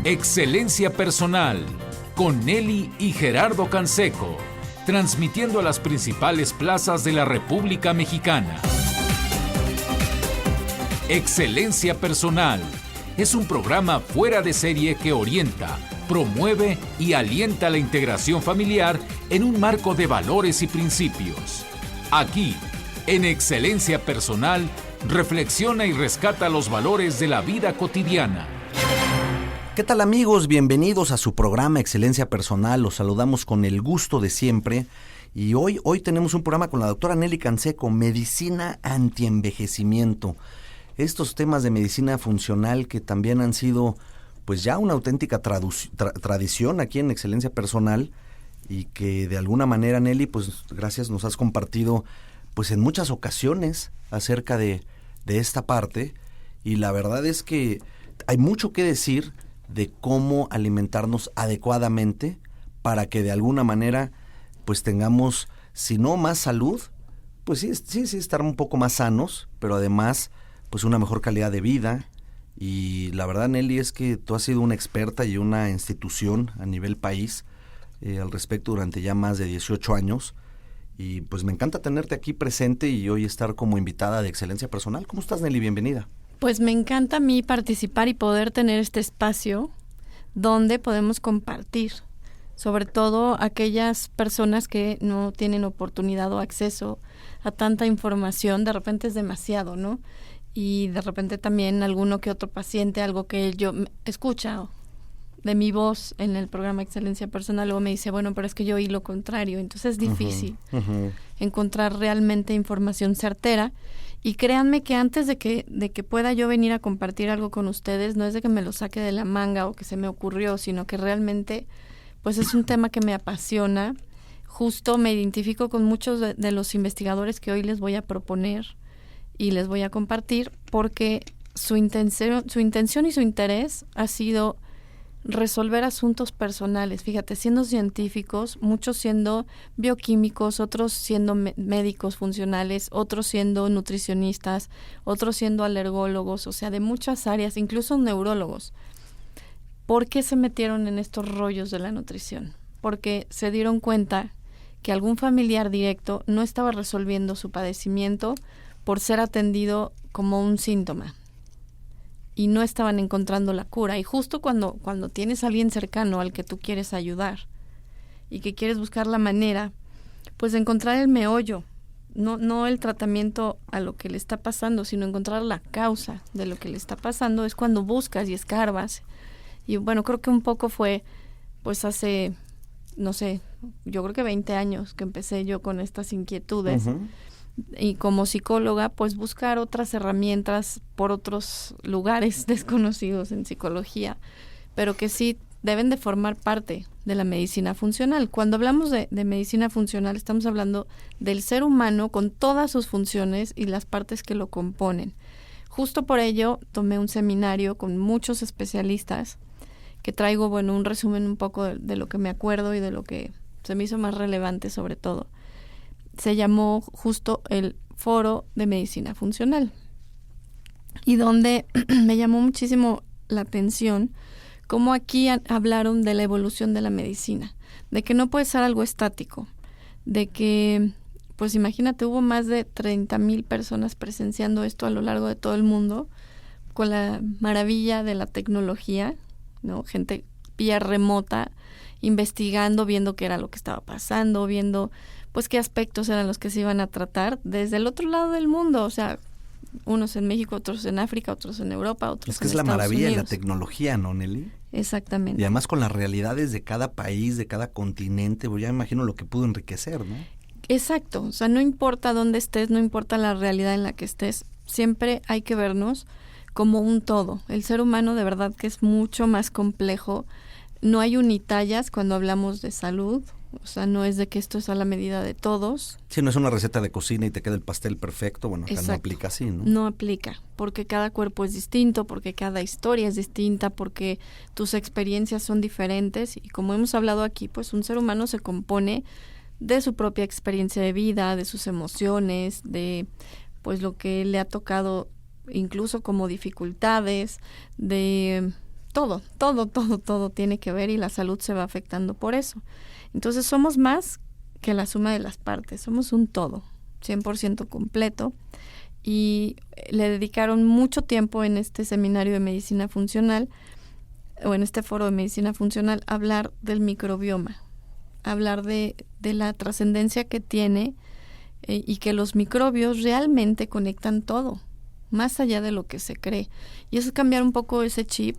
Excelencia Personal, con Nelly y Gerardo Canseco, transmitiendo a las principales plazas de la República Mexicana. Excelencia Personal es un programa fuera de serie que orienta, promueve y alienta la integración familiar en un marco de valores y principios. Aquí, en Excelencia Personal, reflexiona y rescata los valores de la vida cotidiana. ¿Qué tal, amigos? Bienvenidos a su programa Excelencia Personal. Los saludamos con el gusto de siempre. Y hoy tenemos un programa con la doctora Nelly Canseco, Medicina Antienvejecimiento. Estos temas de medicina funcional que también han sido pues ya una auténtica tradición aquí en Excelencia Personal, y que de alguna manera, Nelly, pues gracias, nos has compartido pues en muchas ocasiones acerca de esta parte. Y la verdad es que hay mucho que decir de cómo alimentarnos adecuadamente para que de alguna manera pues tengamos, si no más salud, pues sí estar un poco más sanos, pero además pues una mejor calidad de vida. Y la verdad, Nelly, es que tú has sido una experta y una institución a nivel país al respecto durante ya más de 18 años. Y pues me encanta tenerte aquí presente y hoy estar como invitada de Excelencia Personal. ¿Cómo estás, Nelly? Bienvenida. Pues me encanta a mí participar y poder tener este espacio donde podemos compartir, sobre todo aquellas personas que no tienen oportunidad o acceso a tanta información. De repente es demasiado, ¿no? Y de repente también alguno que otro paciente, algo que yo escucha de mi voz en el programa Excelencia Personal, luego me dice, bueno, pero es que yo oí lo contrario. Entonces es difícil encontrar realmente información certera. Y créanme que antes de que pueda yo venir a compartir algo con ustedes, no es de que me lo saque de la manga o que se me ocurrió, sino que realmente pues es un tema que me apasiona. Justo me identifico con muchos de los investigadores que hoy les voy a proponer y les voy a compartir, porque su intención y su interés ha sido resolver asuntos personales. Fíjate, siendo científicos, muchos siendo bioquímicos, otros siendo médicos funcionales, otros siendo nutricionistas, otros siendo alergólogos, o sea, de muchas áreas, incluso neurólogos. ¿Por qué se metieron en estos rollos de la nutrición? Porque se dieron cuenta que algún familiar directo no estaba resolviendo su padecimiento por ser atendido como un síntoma, y no estaban encontrando la cura. Y justo cuando tienes a alguien cercano al que tú quieres ayudar y que quieres buscar la manera, pues de encontrar el meollo, no el tratamiento a lo que le está pasando, sino encontrar la causa de lo que le está pasando, es cuando buscas y escarbas. Y bueno, creo que un poco fue pues hace, no sé, yo creo que 20 años que empecé yo con estas inquietudes. Y como psicóloga, pues buscar otras herramientas por otros lugares desconocidos en psicología, pero que sí deben de formar parte de la medicina funcional. Cuando hablamos de medicina funcional, estamos hablando del ser humano con todas sus funciones y las partes que lo componen. Justo por ello, tomé un seminario con muchos especialistas, que traigo, bueno, un resumen un poco de lo que me acuerdo y de lo que se me hizo más relevante sobre todo. Se llamó justo el Foro de Medicina Funcional, y donde me llamó muchísimo la atención cómo aquí hablaron de la evolución de la medicina, de que no puede ser algo estático, de que, pues imagínate, hubo más de 30,000 personas presenciando esto a lo largo de todo el mundo, con la maravilla de la tecnología, ¿no? Gente vía remota, investigando, viendo qué era lo que estaba pasando, viendo pues qué aspectos eran los que se iban a tratar desde el otro lado del mundo, o sea, unos en México, otros en África, otros en Europa, otros en Estados Unidos. Es que es la maravilla de la tecnología, ¿no, Nelly? Exactamente. Y además con las realidades de cada país, de cada continente, pues ya me imagino lo que pudo enriquecer, ¿no? Exacto, o sea, no importa dónde estés, no importa la realidad en la que estés, siempre hay que vernos como un todo. El ser humano de verdad que es mucho más complejo. No hay unitallas cuando hablamos de salud. O sea, no es de que esto es a la medida de todos. Si no es una receta de cocina y te queda el pastel perfecto, bueno, acá no aplica así, ¿no? No aplica, porque cada cuerpo es distinto, porque cada historia es distinta, porque tus experiencias son diferentes. Y como hemos hablado aquí, pues un ser humano se compone de su propia experiencia de vida, de sus emociones, de pues lo que le ha tocado incluso como dificultades, de todo tiene que ver y la salud se va afectando por eso. Entonces somos más que la suma de las partes, somos un todo, 100% completo. Y le dedicaron mucho tiempo en este seminario de medicina funcional o en este foro de medicina funcional a hablar del microbioma, hablar de la trascendencia que tiene y que los microbios realmente conectan todo, más allá de lo que se cree. Y eso es cambiar un poco ese chip,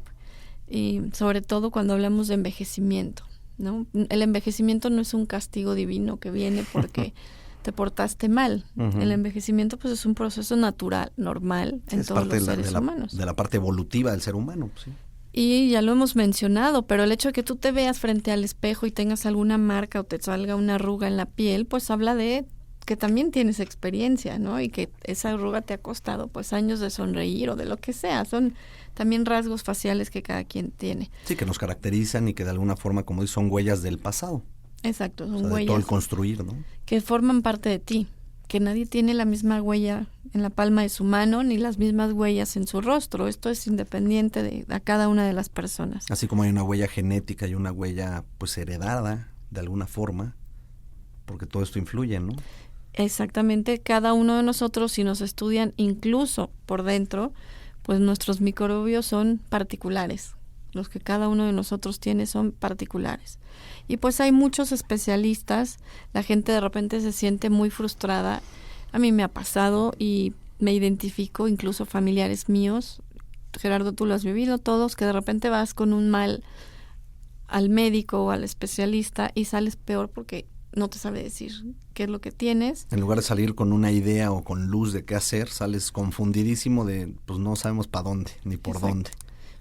y sobre todo cuando hablamos de envejecimiento, ¿no? El envejecimiento no es un castigo divino que viene porque te portaste mal. Uh-huh. El envejecimiento pues es un proceso natural, normal en todos los seres humanos. De la parte evolutiva del ser humano, sí. Y ya lo hemos mencionado, pero el hecho de que tú te veas frente al espejo y tengas alguna marca o te salga una arruga en la piel, pues habla de que también tienes experiencia, ¿no? Y que esa arruga te ha costado pues años de sonreír o de lo que sea. Son también rasgos faciales que cada quien tiene. Sí, que nos caracterizan y que de alguna forma, como dices, son huellas del pasado. Exacto, son huellas. De todo el construir, ¿no? Que forman parte de ti, que nadie tiene la misma huella en la palma de su mano ni las mismas huellas en su rostro. Esto es independiente de cada una de las personas. Así como hay una huella genética y una huella pues heredada de alguna forma, porque todo esto influye, ¿no? Exactamente, cada uno de nosotros, si nos estudian incluso por dentro, pues nuestros microbios son particulares. Los que cada uno de nosotros tiene son particulares. Y pues hay muchos especialistas, la gente de repente se siente muy frustrada. A mí me ha pasado y me identifico, incluso familiares míos. Gerardo, tú lo has vivido todos, que de repente vas con un mal al médico o al especialista y sales peor porque no te sabe decir qué es lo que tienes. En lugar de salir con una idea o con luz de qué hacer, sales confundidísimo de, pues no sabemos para dónde, ni por Exacto. dónde.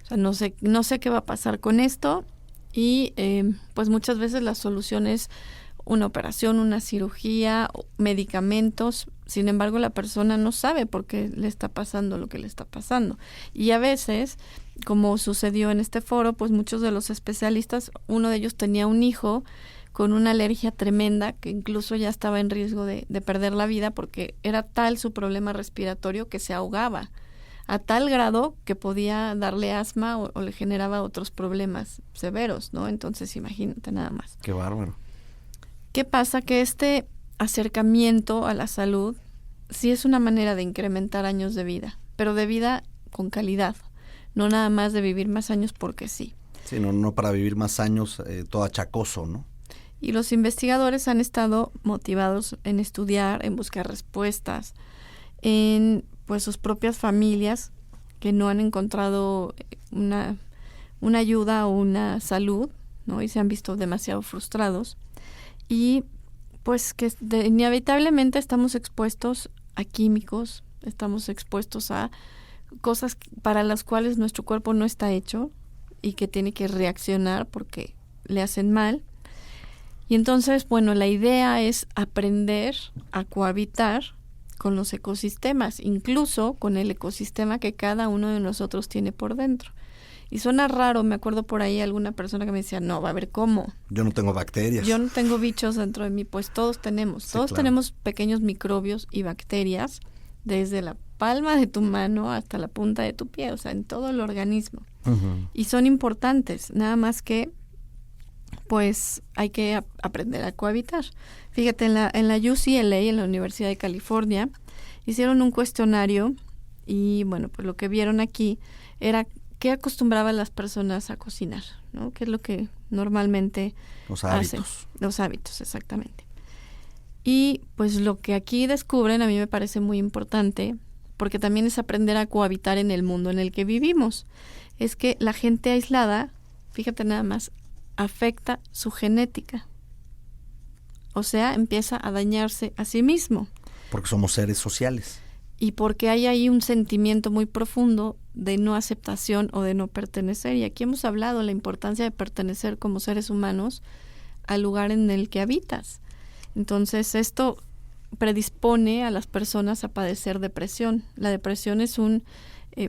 O sea, no sé qué va a pasar con esto y pues muchas veces la solución es una operación, una cirugía, medicamentos. Sin embargo, la persona no sabe por qué le está pasando lo que le está pasando. Y a veces, como sucedió en este foro, pues muchos de los especialistas, uno de ellos tenía un hijo con una alergia tremenda que incluso ya estaba en riesgo de perder la vida porque era tal su problema respiratorio que se ahogaba a tal grado que podía darle asma o le generaba otros problemas severos, ¿no? Entonces imagínate nada más. Qué bárbaro. ¿Qué pasa? Que este acercamiento a la salud sí es una manera de incrementar años de vida, pero de vida con calidad, no nada más de vivir más años porque sí. Sí, no para vivir más años todo achacoso, ¿no? Y los investigadores han estado motivados en estudiar, en buscar respuestas, en pues sus propias familias que no han encontrado una ayuda o una salud, ¿no? Y se han visto demasiado frustrados. Y pues que inevitablemente estamos expuestos a químicos, estamos expuestos a cosas para las cuales nuestro cuerpo no está hecho y que tiene que reaccionar porque le hacen mal. Y entonces, bueno, la idea es aprender a cohabitar con los ecosistemas, incluso con el ecosistema que cada uno de nosotros tiene por dentro. Y suena raro, me acuerdo por ahí alguna persona que me decía, no, va a ver cómo. Yo no tengo bacterias. Yo no tengo bichos dentro de mí, pues todos tenemos. Sí, todos claro. Tenemos pequeños microbios y bacterias desde la palma de tu mano hasta la punta de tu pie, o sea, en todo el organismo. Uh-huh. Y son importantes, nada más que pues hay que aprender a cohabitar. Fíjate, en la UCLA, en la Universidad de California, hicieron un cuestionario y bueno, pues lo que vieron aquí era qué acostumbraban las personas a cocinar, ¿no? ¿Qué es lo que normalmente los hábitos hacen? Los hábitos, exactamente. Y pues lo que aquí descubren a mí me parece muy importante, porque también es aprender a cohabitar en el mundo en el que vivimos. Es que la gente aislada, fíjate nada más, afecta su genética. O sea, empieza a dañarse a sí mismo. Porque somos seres sociales. Y porque hay ahí un sentimiento muy profundo de no aceptación o de no pertenecer. Y aquí hemos hablado de la importancia de pertenecer como seres humanos al lugar en el que habitas. Entonces, esto predispone a las personas a padecer depresión. La depresión es un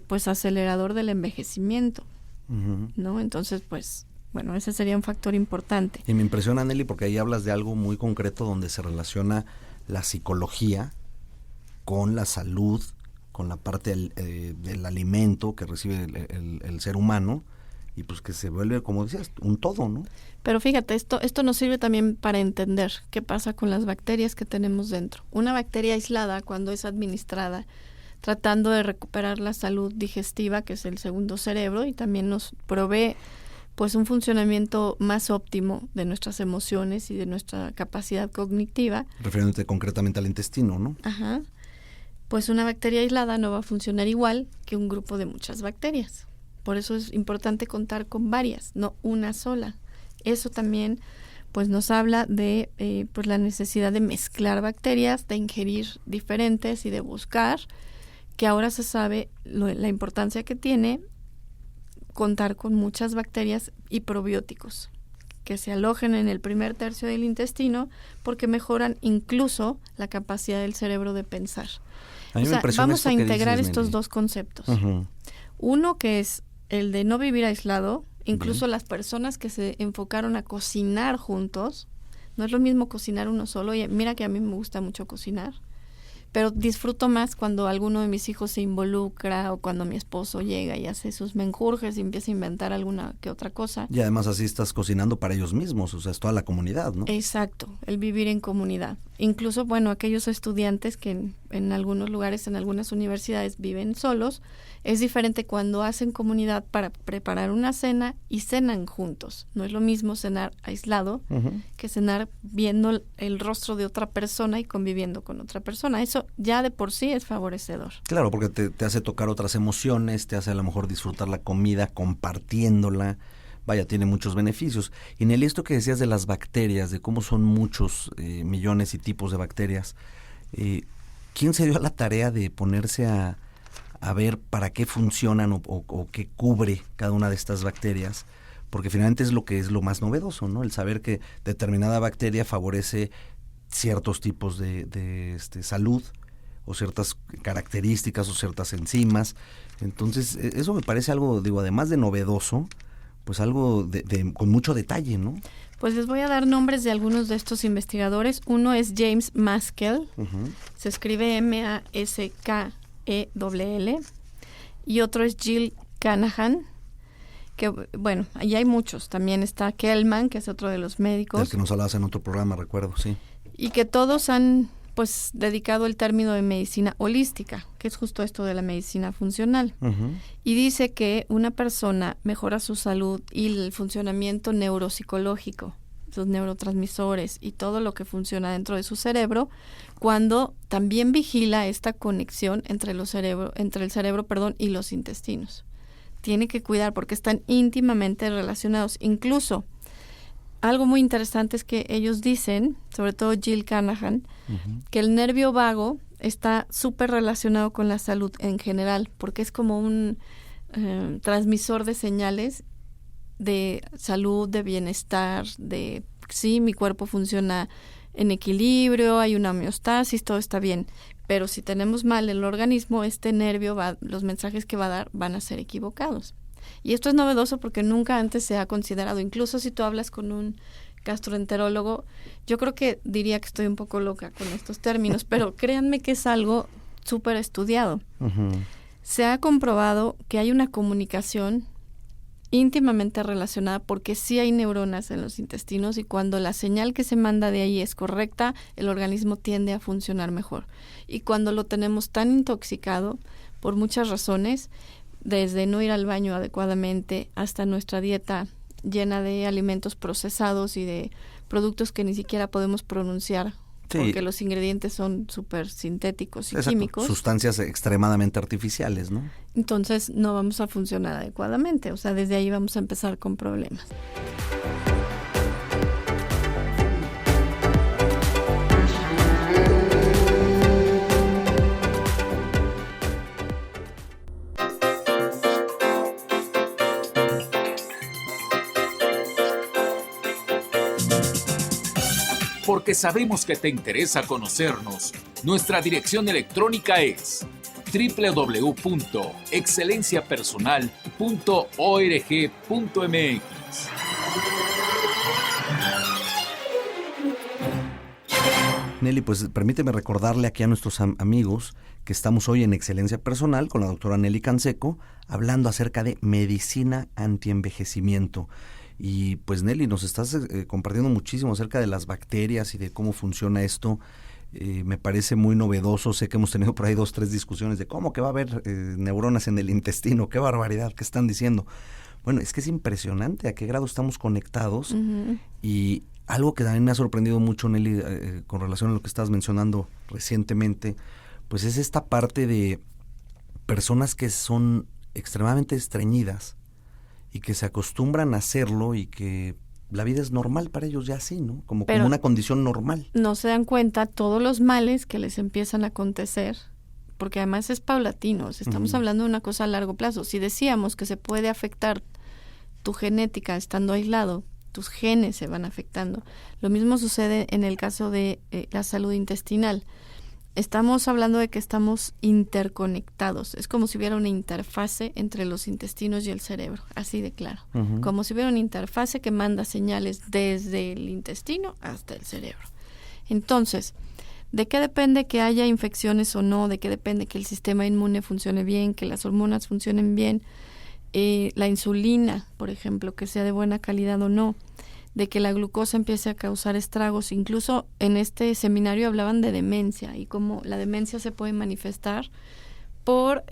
pues acelerador del envejecimiento, Uh-huh. ¿no? Entonces, pues bueno, ese sería un factor importante. Y me impresiona, Nelly, porque ahí hablas de algo muy concreto donde se relaciona la psicología con la salud, con la parte del alimento que recibe el ser humano y pues que se vuelve, como decías, un todo, ¿no? Pero fíjate, esto nos sirve también para entender qué pasa con las bacterias que tenemos dentro. Una bacteria aislada, cuando es administrada, tratando de recuperar la salud digestiva, que es el segundo cerebro, y también nos provee pues un funcionamiento más óptimo de nuestras emociones y de nuestra capacidad cognitiva. Refiriéndote concretamente al intestino, ¿no? Ajá. Pues una bacteria aislada no va a funcionar igual que un grupo de muchas bacterias. Por eso es importante contar con varias, no una sola. Eso también pues nos habla de pues la necesidad de mezclar bacterias, de ingerir diferentes y de buscar, que ahora se sabe la importancia que tiene contar con muchas bacterias y probióticos que se alojen en el primer tercio del intestino, porque mejoran incluso la capacidad del cerebro de pensar. O sea, vamos a integrar estos dos conceptos. Uh-huh. Uno, que es el de no vivir aislado. Incluso las personas que se enfocaron a cocinar juntos, no es lo mismo cocinar uno solo. Y mira que a mí me gusta mucho cocinar, pero disfruto más cuando alguno de mis hijos se involucra o cuando mi esposo llega y hace sus menjurjes y empieza a inventar alguna que otra cosa. Y además así estás cocinando para ellos mismos, o sea, es toda la comunidad, ¿no? Exacto, el vivir en comunidad. Incluso, bueno, aquellos estudiantes que en algunos lugares, en algunas universidades viven solos, es diferente cuando hacen comunidad para preparar una cena y cenan juntos. No es lo mismo cenar aislado que cenar viendo el rostro de otra persona y conviviendo con otra persona. Eso ya de por sí es favorecedor. Claro, porque te hace tocar otras emociones, te hace a lo mejor disfrutar la comida compartiéndola. Vaya, tiene muchos beneficios. Y Nelly, esto que decías de las bacterias, de cómo son muchos millones y tipos de bacterias, ¿quién se dio a la tarea de ponerse a ver para qué funcionan o qué cubre cada una de estas bacterias? Porque finalmente es lo más novedoso, ¿no? El saber que determinada bacteria favorece ciertos tipos de salud o ciertas características o ciertas enzimas. Entonces, eso me parece algo, digo, además de novedoso, pues algo con mucho detalle, ¿no? Pues les voy a dar nombres de algunos de estos investigadores. Uno es James Maskell, se escribe Maskell, y otro es Jill Kanahan, que bueno, ahí hay muchos. También está Kellman, que es otro de los médicos. Del que nos hablabas en otro programa, recuerdo, sí. Y que todos han pues dedicado el término de medicina holística, que es justo esto de la medicina funcional. Y dice que una persona mejora su salud y el funcionamiento neuropsicológico, sus neurotransmisores y todo lo que funciona dentro de su cerebro, cuando también vigila esta conexión entre el cerebro y los intestinos. Tiene que cuidar porque están íntimamente relacionados. Incluso algo muy interesante es que ellos dicen, sobre todo Jill Kanahan, que el nervio vago está súper relacionado con la salud en general, porque es como un transmisor de señales de salud, de bienestar, de sí, mi cuerpo funciona en equilibrio, hay una homeostasis, todo está bien. Pero si tenemos mal el organismo, este nervio, los mensajes que va a dar van a ser equivocados. Y esto es novedoso porque nunca antes se ha considerado. Incluso si tú hablas con un gastroenterólogo, yo creo que diría que estoy un poco loca con estos términos, pero créanme que es algo súper estudiado. Se ha comprobado que hay una comunicación íntimamente relacionada porque sí hay neuronas en los intestinos y cuando la señal que se manda de ahí es correcta, el organismo tiende a funcionar mejor. Y cuando lo tenemos tan intoxicado, por muchas razones, desde no ir al baño adecuadamente hasta nuestra dieta llena de alimentos procesados y de productos que ni siquiera podemos pronunciar, sí, porque los ingredientes son súper sintéticos y químicos. Sustancias extremadamente artificiales, ¿no? Entonces no vamos a funcionar adecuadamente, o sea, desde ahí vamos a empezar con problemas. Porque sabemos que te interesa conocernos, nuestra dirección electrónica es www.excelenciapersonal.org.mx. Nelly, pues permíteme recordarle aquí a nuestros amigos que estamos hoy en Excelencia Personal con la doctora Nelly Canseco, hablando acerca de medicina antienvejecimiento. Y pues Nelly, nos estás compartiendo muchísimo acerca de las bacterias y de cómo funciona esto. Me parece muy novedoso. Sé que hemos tenido por ahí 2, 3 discusiones de cómo que va a haber neuronas en el intestino. ¡Qué barbaridad! ¿Qué están diciendo? Bueno, es que es impresionante a qué grado estamos conectados. Uh-huh. Y algo que también me ha sorprendido mucho, Nelly, con relación a lo que estabas mencionando recientemente, pues es esta parte de personas que son extremadamente estreñidas y que se acostumbran a hacerlo y que la vida es normal para ellos ya así, ¿no? Como una condición normal. No se dan cuenta todos los males que les empiezan a acontecer, porque además es paulatino. Estamos uh-huh. hablando de una cosa a largo plazo. Si decíamos que se puede afectar tu genética estando aislado, tus genes se van afectando. Lo mismo sucede en el caso de la salud intestinal. Estamos hablando de que estamos interconectados. Es como si hubiera una interfase entre los intestinos y el cerebro, así de claro. Uh-huh. Como si hubiera una interfase que manda señales desde el intestino hasta el cerebro. Entonces, ¿de qué depende que haya infecciones o no? ¿De qué depende que el sistema inmune funcione bien, que las hormonas funcionen bien? La insulina, por ejemplo, que sea de buena calidad o no, de que la glucosa empiece a causar estragos. Incluso en este seminario hablaban de demencia y cómo la demencia se puede manifestar por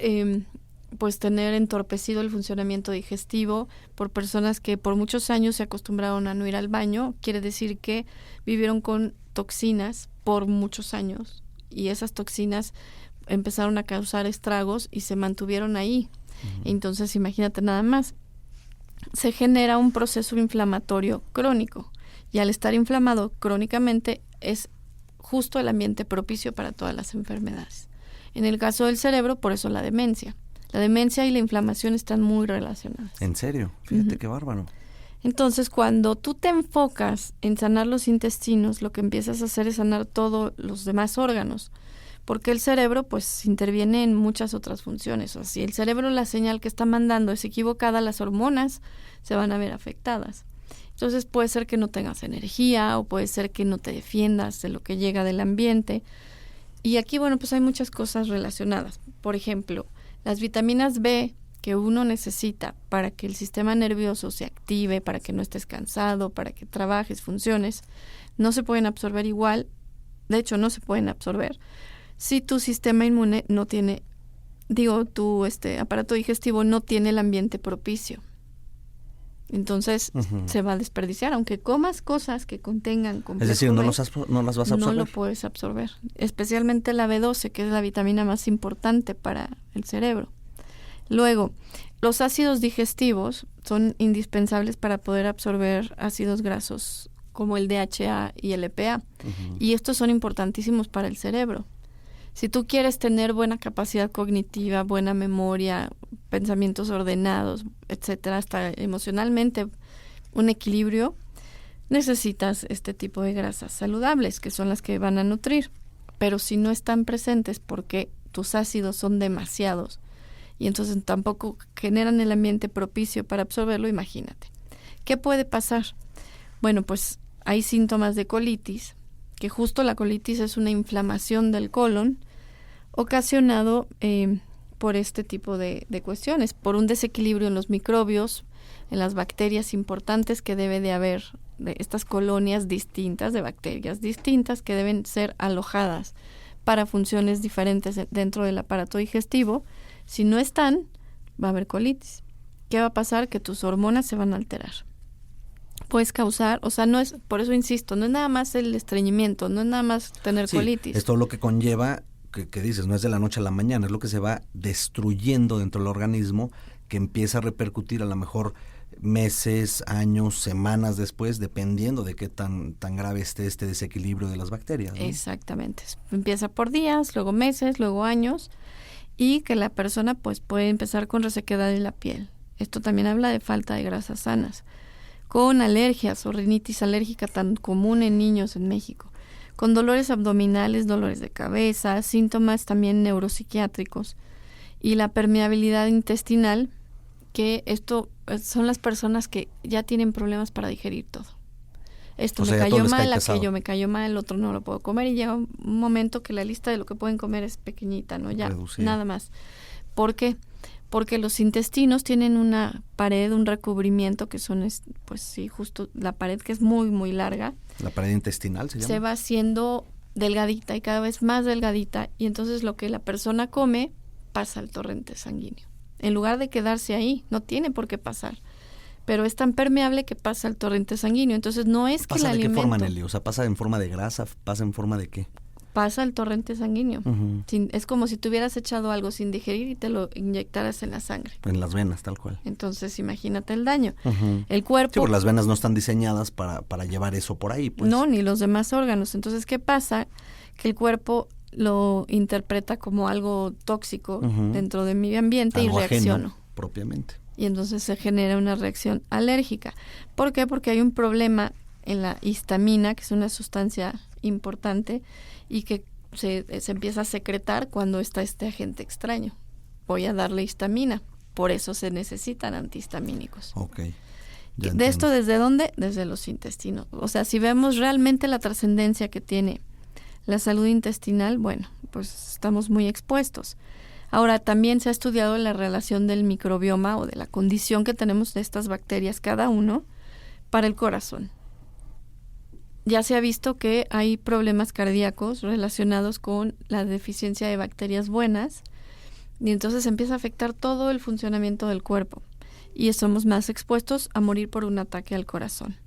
pues tener entorpecido el funcionamiento digestivo, por personas que por muchos años se acostumbraron a no ir al baño. Quiere decir que vivieron con toxinas por muchos años y esas toxinas empezaron a causar estragos y se mantuvieron ahí. Entonces, imagínate nada más, se genera un proceso inflamatorio crónico y al estar inflamado crónicamente es justo el ambiente propicio para todas las enfermedades. En el caso del cerebro, por eso la demencia. La demencia y la inflamación están muy relacionadas. ¿En serio? Fíjate Uh-huh. qué bárbaro. Entonces, cuando tú te enfocas en sanar los intestinos, lo que empiezas a hacer es sanar todos los demás órganos. Porque el cerebro pues interviene en muchas otras funciones. O sea, si el cerebro la señal que está mandando es equivocada, las hormonas se van a ver afectadas. Entonces puede ser que no tengas energía o puede ser que no te defiendas de lo que llega del ambiente. Y aquí, bueno, pues hay muchas cosas relacionadas. Por ejemplo, las vitaminas B que uno necesita para que el sistema nervioso se active, para que no estés cansado, para que trabajes, funciones, no se pueden absorber igual. De hecho, no se pueden absorber si tu sistema inmune no tiene, tu aparato digestivo no tiene el ambiente propicio. Entonces uh-huh. se va a desperdiciar, aunque comas cosas que contengan complejo. Es decir, no las vas a absorber. No lo puedes absorber, especialmente la B12, que es la vitamina más importante para el cerebro. Luego, los ácidos digestivos son indispensables para poder absorber ácidos grasos como el DHA y el EPA. Uh-huh. Y estos son importantísimos para el cerebro. Si tú quieres tener buena capacidad cognitiva, buena memoria, pensamientos ordenados, etcétera, hasta emocionalmente un equilibrio, necesitas este tipo de grasas saludables, que son las que van a nutrir. Pero si no están presentes porque tus ácidos son demasiados y entonces tampoco generan el ambiente propicio para absorberlo, imagínate. ¿Qué puede pasar? Bueno, pues hay síntomas de colitis, que justo la colitis es una inflamación del colon ocasionado por este tipo de cuestiones, por un desequilibrio en los microbios, en las bacterias importantes que debe de haber, de estas colonias distintas, de bacterias distintas que deben ser alojadas para funciones diferentes dentro del aparato digestivo. Si no están, va a haber colitis. ¿Qué va a pasar? Que tus hormonas se van a alterar. Puedes causar, o sea, no es, por eso insisto, no es nada más el estreñimiento, no es nada más tener colitis. Es todo lo que conlleva, que dices, no es de la noche a la mañana, es lo que se va destruyendo dentro del organismo, que empieza a repercutir a lo mejor meses, años, semanas después, dependiendo de qué tan grave esté este desequilibrio de las bacterias, ¿no? Exactamente. Empieza por días, luego meses, luego años, y que la persona pues puede empezar con resequedad en la piel. Esto también habla de falta de grasas sanas. Con alergias o rinitis alérgica tan común en niños en México, con dolores abdominales, dolores de cabeza, síntomas también neuropsiquiátricos y la permeabilidad intestinal, que esto son las personas que ya tienen problemas para digerir todo. esto O sea, me ya todo cayó les cae mal, pesado. aquello me cayó mal, el otro no lo puedo comer, y llega un momento que la lista de lo que pueden comer es pequeñita, ¿no? Ya, Reducida. nada más. ¿Por qué? Porque los intestinos tienen una pared, un recubrimiento que son, pues sí, justo la pared que es muy, muy larga, La pared intestinal se llama. se va haciendo delgadita y cada vez más delgadita, y entonces lo que la persona come pasa al torrente sanguíneo. En lugar de quedarse ahí, no tiene por qué pasar, pero es tan permeable que pasa al torrente sanguíneo. Entonces no es que el ¿Pasa de alimento... qué forma, Nelly? O sea, ¿pasa en forma de grasa? ¿Pasa en forma de qué? Pasa al torrente sanguíneo. Ujú. Es como si te hubieras echado algo sin digerir y te lo inyectaras en la sangre. En las venas, tal cual. Entonces imagínate el daño. Ujú. El cuerpo... Sí, porque las venas no están diseñadas para llevar eso por ahí, pues. No, ni los demás órganos. Entonces, ¿qué pasa? Que el cuerpo lo interpreta como algo tóxico Ujú. dentro de mi ambiente Algo y reacciono. ajeno, propiamente. Y entonces se genera una reacción alérgica. ¿Por qué? Porque hay un problema en la histamina, que es una sustancia importante y que se empieza a secretar cuando está este agente extraño. Voy a darle histamina. Por eso se necesitan antihistamínicos. Ok. Ya ¿De entiendo. esto desde dónde? Desde los intestinos. O sea, si vemos realmente la trascendencia que tiene la salud intestinal, bueno, pues estamos muy expuestos. Ahora, también se ha estudiado la relación del microbioma o de la condición que tenemos de estas bacterias cada uno para el corazón. Ya se ha visto que hay problemas cardíacos relacionados con la deficiencia de bacterias buenas y entonces empieza a afectar todo el funcionamiento del cuerpo y somos más expuestos a morir por un ataque al corazón.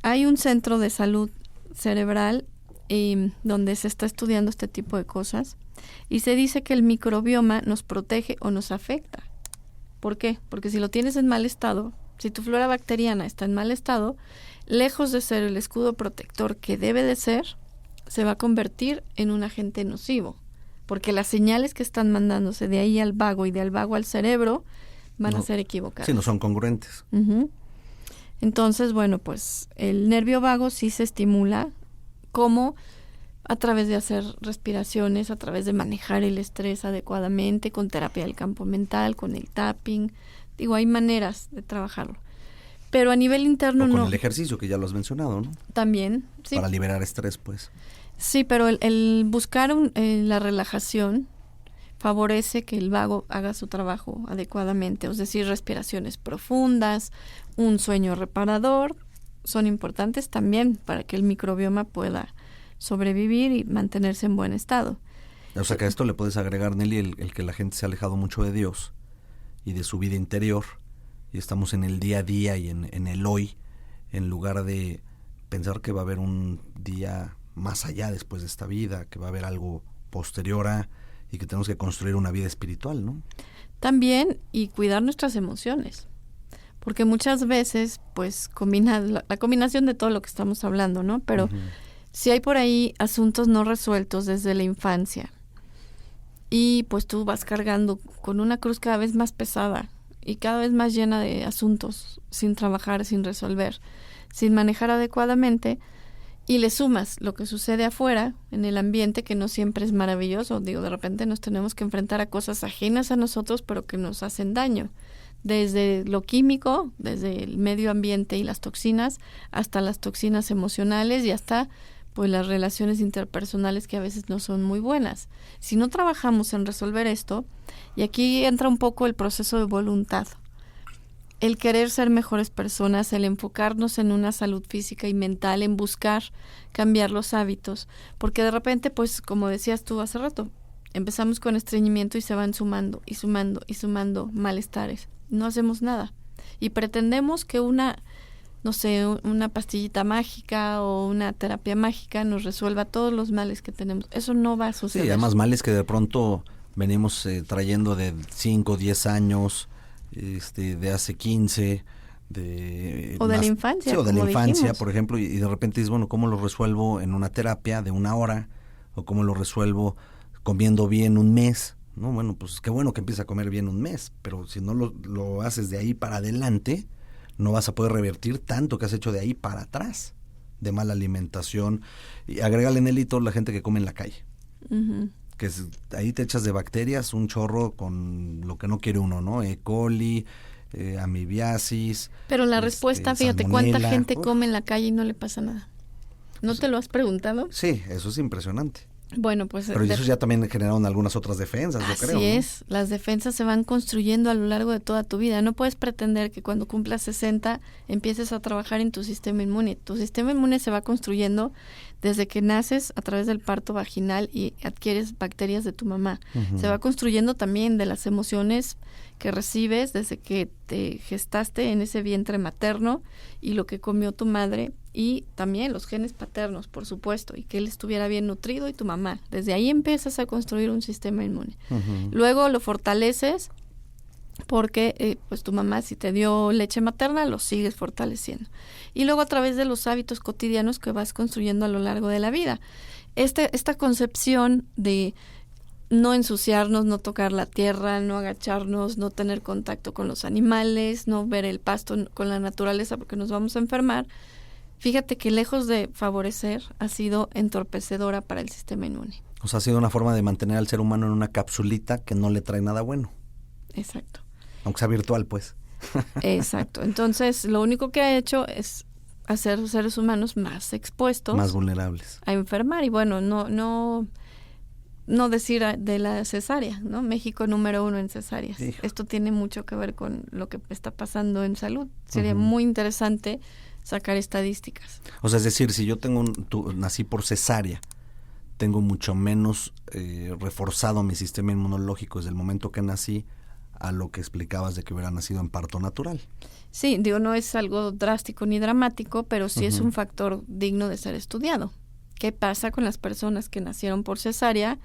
Hay un centro de salud cerebral donde se está estudiando este tipo de cosas y se dice que el microbioma nos protege o nos afecta. ¿Por qué? Porque si lo tienes en mal estado, si tu flora bacteriana está en mal estado, lejos de ser el escudo protector que debe de ser, se va a convertir en un agente nocivo, porque las señales que están mandándose de ahí al vago y del vago al cerebro van a ser equivocadas. Sí, no son congruentes. Uh-huh. Entonces, bueno, pues el nervio vago sí se estimula como a través de hacer respiraciones, a través de manejar el estrés adecuadamente, con terapia del campo mental, con el tapping. Digo, hay maneras de trabajarlo. Pero a nivel interno O con no. el ejercicio, que ya lo has mencionado, ¿no? También, sí. Para liberar estrés, pues. Sí, pero el buscar la relajación favorece que el vago haga su trabajo adecuadamente, es decir, respiraciones profundas, un sueño reparador, son importantes también para que el microbioma pueda sobrevivir y mantenerse en buen estado. O sea que a esto le puedes agregar, Nelly, el que la gente se ha alejado mucho de Dios y de su vida interior, y estamos en el día a día y en el hoy, en lugar de pensar que va a haber un día más allá después de esta vida, que va a haber algo posterior a, y que tenemos que construir una vida espiritual, ¿no? También, y cuidar nuestras emociones, porque muchas veces, pues, la combinación de todo lo que estamos hablando, ¿no? Pero si hay por ahí asuntos no resueltos desde la infancia, y pues tú vas cargando con una cruz cada vez más pesada y cada vez más llena de asuntos sin trabajar, sin resolver, sin manejar adecuadamente, y le sumas lo que sucede afuera en el ambiente, que no siempre es maravilloso. Digo, de repente nos tenemos que enfrentar a cosas ajenas a nosotros, pero que nos hacen daño, desde lo químico, desde el medio ambiente y las toxinas, hasta las toxinas emocionales y hasta pues las relaciones interpersonales, que a veces no son muy buenas. Si no trabajamos en resolver esto, y aquí entra un poco el proceso de voluntad, el querer ser mejores personas, el enfocarnos en una salud física y mental, en buscar cambiar los hábitos, porque de repente, pues como decías tú hace rato, empezamos con estreñimiento y se van sumando y sumando y sumando malestares. No hacemos nada y pretendemos que una pastillita mágica o una terapia mágica nos resuelva todos los males que tenemos. Eso no va a suceder. Sí, además males que de pronto venimos trayendo de 5, 10 años, de hace 15, o de la infancia. Sí, o de la como infancia, dijimos. por ejemplo, y de repente dices, bueno, ¿cómo lo resuelvo en una terapia de 1 hora? ¿O cómo lo resuelvo comiendo bien un mes? No, bueno, pues qué bueno que empieza a comer bien un mes, pero si no lo haces de ahí para adelante, no vas a poder revertir tanto que has hecho de ahí para atrás, de mala alimentación. Y agrégale, Nelly, toda la gente que come en la calle. Uh-huh. Que ahí te echas de bacterias un chorro con lo que no quiere uno, ¿no? E. coli, amibiasis. Pero la respuesta, fíjate, ¿cuánta salmonela? gente come en la calle y no le pasa nada? ¿No te lo has preguntado? Sí, eso es impresionante. Bueno, pues... Pero eso ya también generaron algunas otras defensas, yo creo. Así ¿no? es, las defensas se van construyendo a lo largo de toda tu vida. No puedes pretender que cuando cumplas 60 empieces a trabajar en tu sistema inmune. Tu sistema inmune se va construyendo desde que naces a través del parto vaginal y adquieres bacterias de tu mamá. Uh-huh. Se va construyendo también de las emociones que recibes desde que te gestaste en ese vientre materno y lo que comió tu madre, y también los genes paternos, por supuesto, y que él estuviera bien nutrido, y tu mamá. Desde ahí empiezas a construir un sistema inmune. Uh-huh. Luego lo fortaleces porque pues tu mamá, si te dio leche materna, lo sigues fortaleciendo. Y luego a través de los hábitos cotidianos que vas construyendo a lo largo de la vida. Esta concepción de no ensuciarnos, no tocar la tierra, no agacharnos, no tener contacto con los animales, no ver el pasto con la naturaleza porque nos vamos a enfermar, fíjate que lejos de favorecer, ha sido entorpecedora para el sistema inmune. O sea, ha sido una forma de mantener al ser humano en una capsulita que no le trae nada bueno. Exacto. Aunque sea virtual, pues. Exacto. Entonces, lo único que ha hecho es hacer los seres humanos más expuestos, más vulnerables a enfermar. Y bueno, no decir de la cesárea, ¿no? México número 1 en cesáreas. Hijo. Esto tiene mucho que ver con lo que está pasando en salud. Sería Uh-huh. muy interesante sacar estadísticas. O sea, es decir, si yo nací por cesárea, tengo mucho menos reforzado mi sistema inmunológico desde el momento que nací a lo que explicabas de que hubiera nacido en parto natural. Sí, digo, no es algo drástico ni dramático, pero sí es Uh-huh. un factor digno de ser estudiado. ¿Qué pasa con las personas que nacieron por cesárea,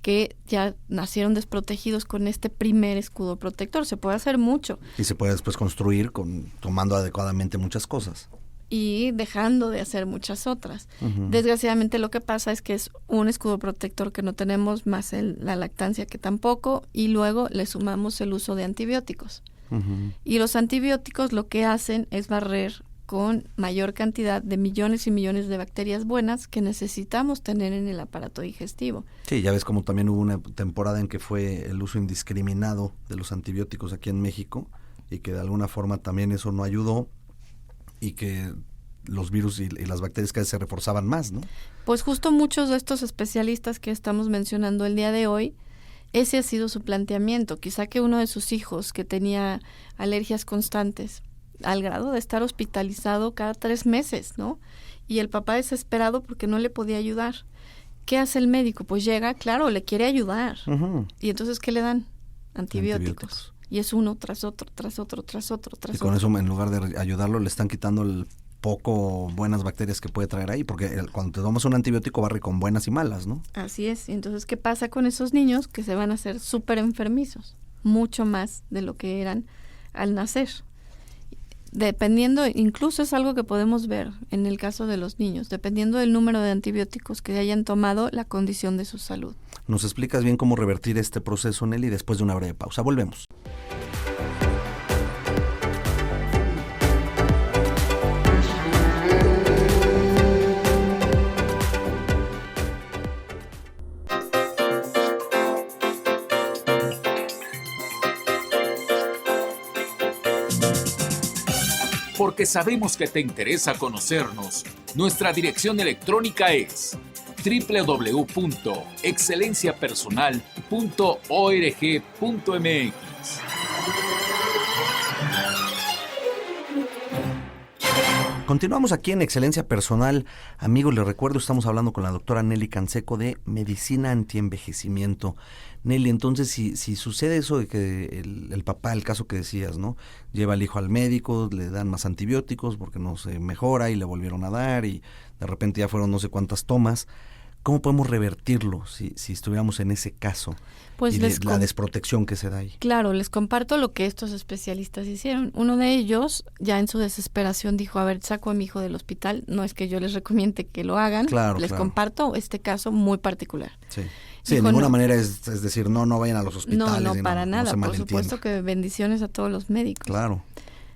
que ya nacieron desprotegidos con este primer escudo protector? Se puede hacer mucho. Y se puede después construir tomando adecuadamente muchas cosas. Y dejando de hacer muchas otras. Uh-huh. Desgraciadamente lo que pasa es que es un escudo protector que no tenemos, más la lactancia que tampoco, y luego le sumamos el uso de antibióticos. Uh-huh. Y los antibióticos lo que hacen es barrer con mayor cantidad de millones y millones de bacterias buenas que necesitamos tener en el aparato digestivo. Sí, ya ves como también hubo una temporada en que fue el uso indiscriminado de los antibióticos aquí en México y que de alguna forma también eso no ayudó y que los virus y las bacterias cada vez se reforzaban más, ¿no? Pues justo muchos de estos especialistas que estamos mencionando el día de hoy, ese ha sido su planteamiento. Quizá que uno de sus hijos que tenía alergias constantes, al grado de estar hospitalizado cada 3 meses, ¿no? Y el papá desesperado porque no le podía ayudar. ¿Qué hace el médico? Pues llega, claro, le quiere ayudar. Uh-huh. Y entonces, ¿qué le dan? Antibióticos. Y es uno tras otro, tras otro, tras otro, tras Y con otro. eso, en lugar de ayudarlo, le están quitando el poco buenas bacterias que puede traer ahí, porque cuando te tomas un antibiótico barre con buenas y malas, ¿no? Así es. Y entonces, ¿qué pasa con esos niños que se van a hacer súper enfermizos? Mucho más de lo que eran al nacer. Dependiendo, incluso es algo que podemos ver en el caso de los niños, dependiendo del número de antibióticos que hayan tomado, la condición de su salud. ¿Nos explicas bien cómo revertir este proceso, Nelly, después de una breve pausa? Volvemos. Porque sabemos que te interesa conocernos, nuestra dirección electrónica es www.excelenciapersonal.org.mx. Continuamos aquí en Excelencia Personal. Amigos, les recuerdo, estamos hablando con la doctora Nelly Canseco de Medicina Antienvejecimiento. Nelly, entonces, si sucede eso de que el papá, el caso que decías, ¿no? Lleva al hijo al médico, le dan más antibióticos porque no se mejora y le volvieron a dar y de repente ya fueron no sé cuántas tomas. ¿Cómo podemos revertirlo si estuviéramos en ese caso? Pues y la desprotección que se da ahí. Claro, les comparto lo que estos especialistas hicieron. Uno de ellos, ya en su desesperación, dijo, a ver, saco a mi hijo del hospital. No es que yo les recomiende que lo hagan. Claro, les comparto este caso muy particular. Sí, Dijo, de ninguna no, manera es decir, no vayan a los hospitales. No, para nada. se Por malentienda. supuesto que bendiciones a todos los médicos. Claro.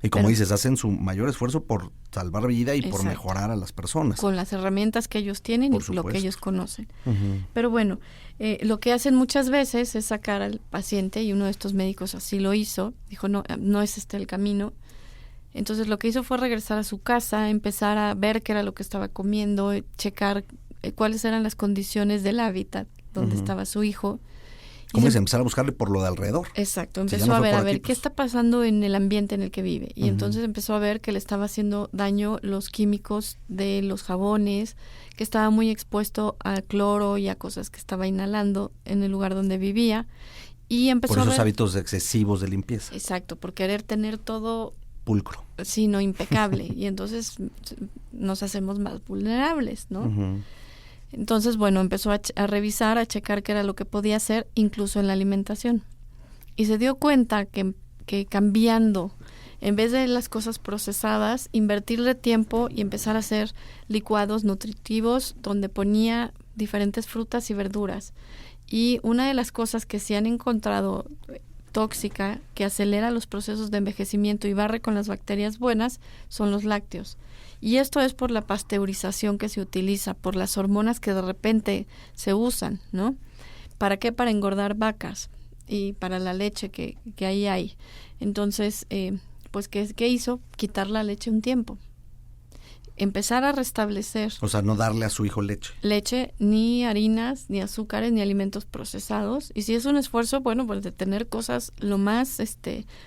Y como dices, hacen su mayor esfuerzo por salvar vida y por mejorar a las personas. Con las herramientas que ellos tienen y lo que ellos conocen. Pero bueno, lo que hacen muchas veces es sacar al paciente, y uno de estos médicos así lo hizo, dijo, no es este el camino. Entonces lo que hizo fue regresar a su casa, empezar a ver qué era lo que estaba comiendo, checar cuáles eran las condiciones del hábitat donde estaba su hijo. ¿Cómo es? Empezar a buscarle por lo de alrededor. Exacto, empezó a ver qué está pasando en el ambiente en el que vive. Y entonces empezó a ver que le estaba haciendo daño los químicos de los jabones, que estaba muy expuesto al cloro y a cosas que estaba inhalando en el lugar donde vivía. Y empezó por esos a ver hábitos excesivos de limpieza. Exacto, por querer tener todo pulcro. Sí, no, impecable. Y entonces nos hacemos más vulnerables, ¿no? Entonces, bueno, empezó a revisar, a checar qué era lo que podía hacer, incluso en la alimentación. Y se dio cuenta que cambiando, en vez de las cosas procesadas, invertirle tiempo y empezar a hacer licuados nutritivos donde ponía diferentes frutas y verduras. Y una de las cosas que se han encontrado tóxica, que acelera los procesos de envejecimiento y barre con las bacterias buenas, son los lácteos. Y esto es por la pasteurización que se utiliza, por las hormonas que de repente se usan, ¿no? ¿Para qué? Para engordar vacas y para la leche que ahí hay. Entonces, pues, ¿qué hizo? Quitar la leche un tiempo. Empezar a restablecer. O sea, no darle a su hijo leche. Leche, ni harinas, ni azúcares, ni alimentos procesados. Y si es un esfuerzo, bueno, pues de tener cosas lo más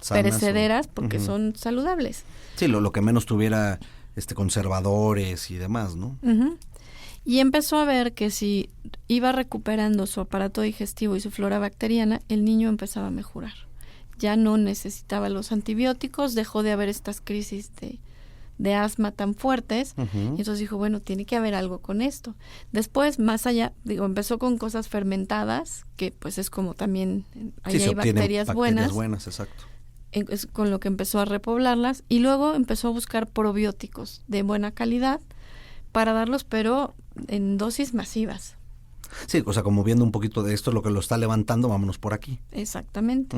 perecederas, porque son saludables. Sí, lo que menos tuviera conservadores y demás, ¿no? Y empezó a ver que si iba recuperando su aparato digestivo y su flora bacteriana, el niño empezaba a mejorar. Ya no necesitaba los antibióticos, dejó de haber estas crisis de asma tan fuertes, y entonces dijo, bueno, tiene que haber algo con esto. Después, más allá, empezó con cosas fermentadas, que pues es como también, ahí hay bacterias buenas. Exacto. Es con lo que empezó a repoblarlas, y luego empezó a buscar probióticos de buena calidad para darlos, pero en dosis masivas. Sí, o sea, como viendo un poquito de esto, lo que lo está levantando, vámonos por aquí. Exactamente.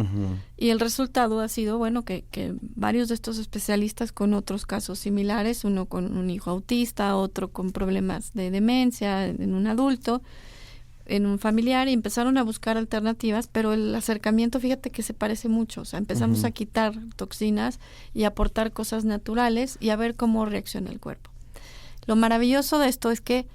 Y el resultado ha sido, bueno, que varios de estos especialistas con otros casos similares, uno con un hijo autista, otro con problemas de demencia en un adulto, en un familiar, y empezaron a buscar alternativas, pero el acercamiento, fíjate que se parece mucho. O sea, empezamos a quitar toxinas y aportar cosas naturales y a ver cómo reacciona el cuerpo. Lo maravilloso de esto es que,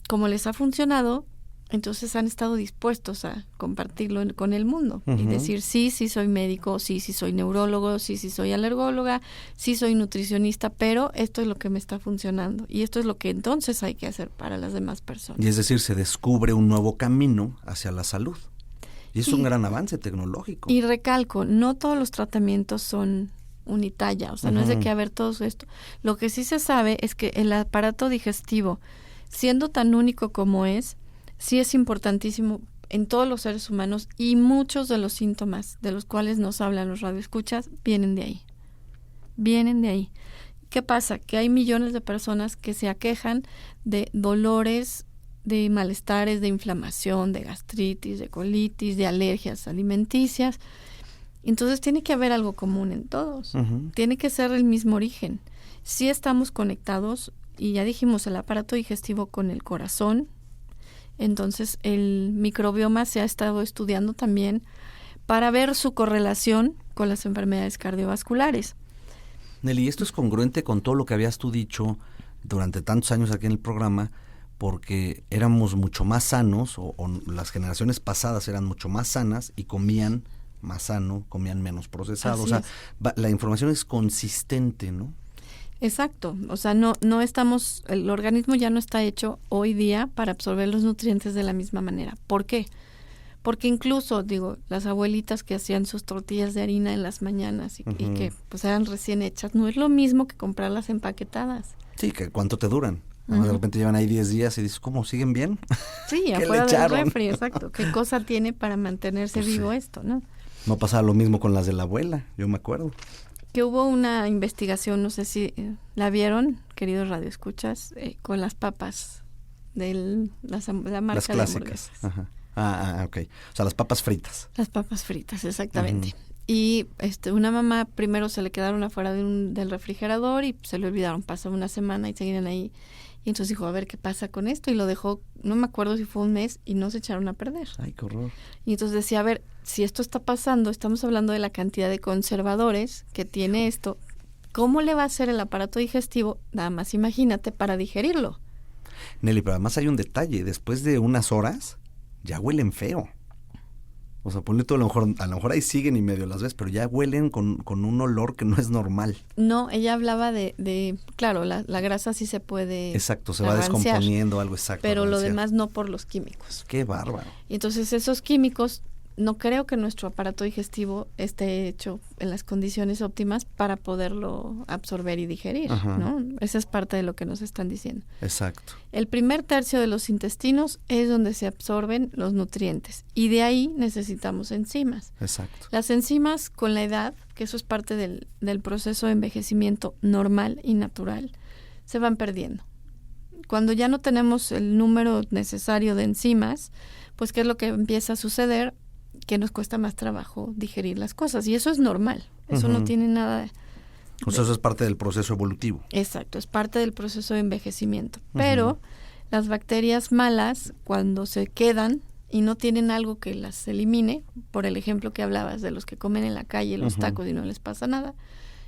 como les ha funcionado, entonces han estado dispuestos a compartirlo con el mundo y decir, sí soy médico, sí soy neurólogo, sí soy alergóloga, sí soy nutricionista, pero esto es lo que me está funcionando y esto es lo que entonces hay que hacer para las demás personas. Y es decir, se descubre un nuevo camino hacia la salud. Y es un gran avance tecnológico. Y recalco, no todos los tratamientos son unitalla, o sea, no es de que haber todo esto. Lo que sí se sabe es que el aparato digestivo, siendo tan único como sí es importantísimo en todos los seres humanos, y muchos de los síntomas de los cuales nos hablan los radioescuchas vienen de ahí. Vienen de ahí. ¿Qué pasa? Que hay millones de personas que se aquejan de dolores, de malestares, de inflamación, de gastritis, de colitis, de alergias alimenticias. Entonces tiene que haber algo común en todos. Tiene que ser el mismo origen. Sí estamos conectados, y ya dijimos, el aparato digestivo con el corazón. Entonces el microbioma se ha estado estudiando también para ver su correlación con las enfermedades cardiovasculares. Nelly, esto es congruente con todo lo que habías tú dicho durante tantos años aquí en el programa, porque éramos mucho más sanos, o las generaciones pasadas eran mucho más sanas y comían más sano, comían menos procesado. Así o sea, la información es consistente, ¿no? Exacto, o sea, no estamos, el organismo ya no está hecho hoy día para absorber los nutrientes de la misma manera. ¿Por qué? Porque incluso, las abuelitas que hacían sus tortillas de harina en las mañanas y que pues eran recién hechas, no es lo mismo que comprarlas empaquetadas. Sí, que ¿cuánto te duran? De repente llevan ahí 10 días y dices, ¿cómo? ¿Siguen bien? Sí, afuera del refri, exacto. ¿Qué cosa tiene para mantenerse pues vivo sí. esto, no? No pasaba lo mismo con las de la abuela, yo me acuerdo. Que hubo una investigación, no sé si la vieron, queridos radioescuchas, con las papas de la marca las clásicas. de hamburguesas. Ok. O sea, las papas fritas. Las papas fritas, exactamente. Y una mamá primero se le quedaron afuera del refrigerador y se le olvidaron. Pasó una semana y seguían ahí. Y entonces dijo, a ver qué pasa con esto. Y lo dejó, no me acuerdo si fue un mes, y no se echaron a perder. Ay, qué horror. Y entonces decía, a ver, si esto está pasando, estamos hablando de la cantidad de conservadores que tiene esto. ¿Cómo le va a hacer el aparato digestivo? Nada más imagínate, para digerirlo. Nelly, pero además hay un detalle. Después de unas horas, ya huelen feo. O sea, ponle tú, a lo mejor ahí siguen y medio las ves, pero ya huelen con un olor que no es normal. No, ella hablaba de claro, la grasa sí se puede Exacto, se va ranciar, descomponiendo algo, exacto. pero lo ranciar. demás no por los químicos. Qué bárbaro. Y entonces esos químicos, no creo que nuestro aparato digestivo esté hecho en las condiciones óptimas para poderlo absorber y digerir, Ajá. ¿no? Esa es parte de lo que nos están diciendo. Exacto. El primer tercio de los intestinos es donde se absorben los nutrientes y de ahí necesitamos enzimas. Exacto. Las enzimas con la edad, que eso es parte del proceso de envejecimiento normal y natural, se van perdiendo. Cuando ya no tenemos el número necesario de enzimas, pues ¿qué es lo que empieza a suceder? Que nos cuesta más trabajo digerir las cosas y eso es normal, eso no tiene nada. O sea, eso es parte del proceso evolutivo. Exacto, es parte del proceso de envejecimiento. Pero las bacterias malas, cuando se quedan y no tienen algo que las elimine, por el ejemplo que hablabas de los que comen en la calle los tacos y no les pasa nada,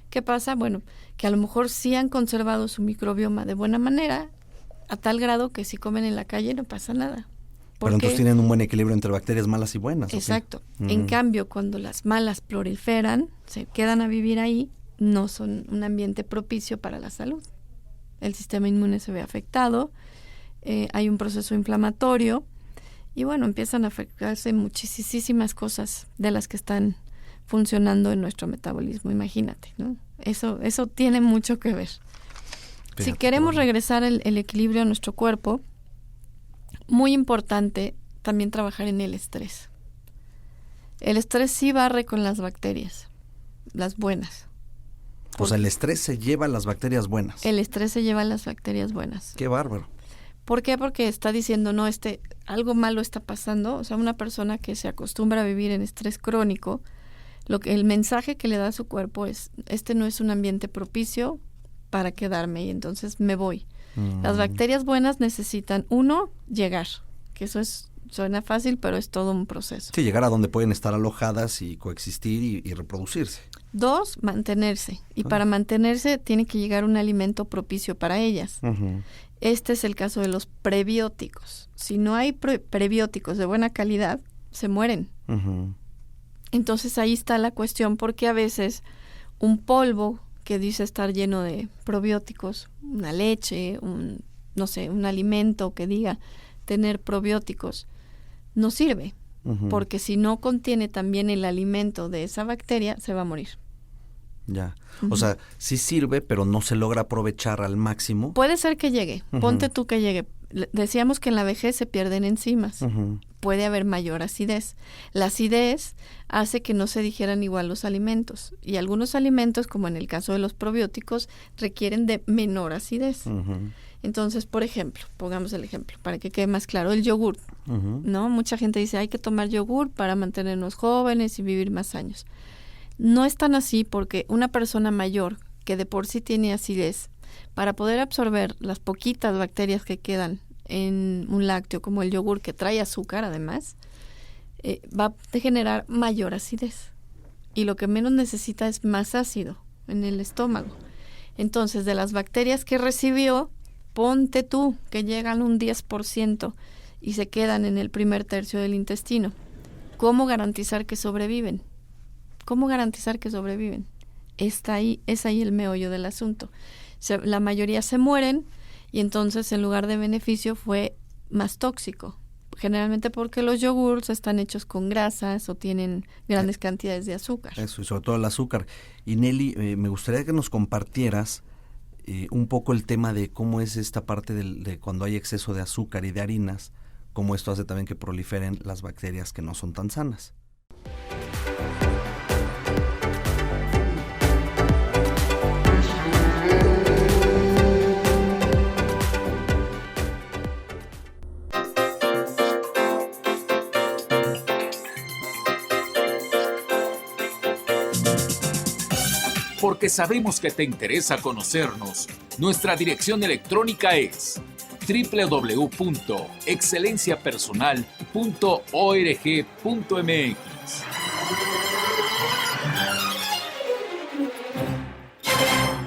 ¿qué pasa? Bueno, que a lo mejor sí han conservado su microbioma de buena manera, a tal grado que si comen en la calle no pasa nada. Pero entonces tienen un buen equilibrio entre bacterias malas y buenas. Exacto. En cambio, cuando las malas proliferan, se quedan a vivir ahí, no son un ambiente propicio para la salud. El sistema inmune se ve afectado, hay un proceso inflamatorio y bueno, empiezan a afectarse muchísimas cosas de las que están funcionando en nuestro metabolismo, imagínate, ¿no? Eso tiene mucho que ver. Fíjate, si queremos regresar el equilibrio a nuestro cuerpo, muy importante también trabajar en el estrés. El estrés sí barre con las bacterias, las buenas. O sea, el estrés se lleva a las bacterias buenas. El estrés se lleva a las bacterias buenas. Qué bárbaro. ¿Por qué? Porque está diciendo, no, algo malo está pasando. O sea, una persona que se acostumbra a vivir en estrés crónico, el mensaje que le da a su cuerpo es, no es un ambiente propicio para quedarme y entonces me voy. Las bacterias buenas necesitan, uno, llegar, que eso suena fácil, pero es todo un proceso. Sí, llegar a donde pueden estar alojadas y coexistir y reproducirse. Dos, mantenerse. Y para mantenerse tiene que llegar un alimento propicio para ellas. Este es el caso de los prebióticos. Si no hay prebióticos de buena calidad, se mueren. Entonces ahí está la cuestión, porque a veces un polvo que dice estar lleno de probióticos, una leche, un alimento que diga tener probióticos, no sirve, porque si no contiene también el alimento de esa bacteria, se va a morir. Ya, o sea, sí sirve, pero no se logra aprovechar al máximo. Puede ser que llegue, ponte tú que llegue. Decíamos que en la vejez se pierden enzimas. Puede haber mayor acidez. La acidez hace que no se digieran igual los alimentos. Y algunos alimentos, como en el caso de los probióticos, requieren de menor acidez. Entonces, por ejemplo, pongamos el ejemplo para que quede más claro, el yogur. ¿No? Mucha gente dice, hay que tomar yogur para mantenernos jóvenes y vivir más años. No es tan así, porque una persona mayor que de por sí tiene acidez, para poder absorber las poquitas bacterias que quedan en un lácteo como el yogur, que trae azúcar además, va a generar mayor acidez. Y lo que menos necesita es más ácido en el estómago. Entonces, de las bacterias que recibió, ponte tú que llegan un 10% y se quedan en el primer tercio del intestino. ¿Cómo garantizar que sobreviven? ¿Cómo garantizar que sobreviven? Es ahí el meollo del asunto. La mayoría se mueren y entonces en lugar de beneficio fue más tóxico. Generalmente porque los yogurts están hechos con grasas o tienen grandes cantidades de azúcar. Eso, y sobre todo el azúcar. Y Nelly, me gustaría que nos compartieras un poco el tema de cómo es esta parte de cuando hay exceso de azúcar y de harinas, cómo esto hace también que proliferen las bacterias que no son tan sanas. Porque sabemos que te interesa conocernos, nuestra dirección electrónica es www.excelenciapersonal.org.mx.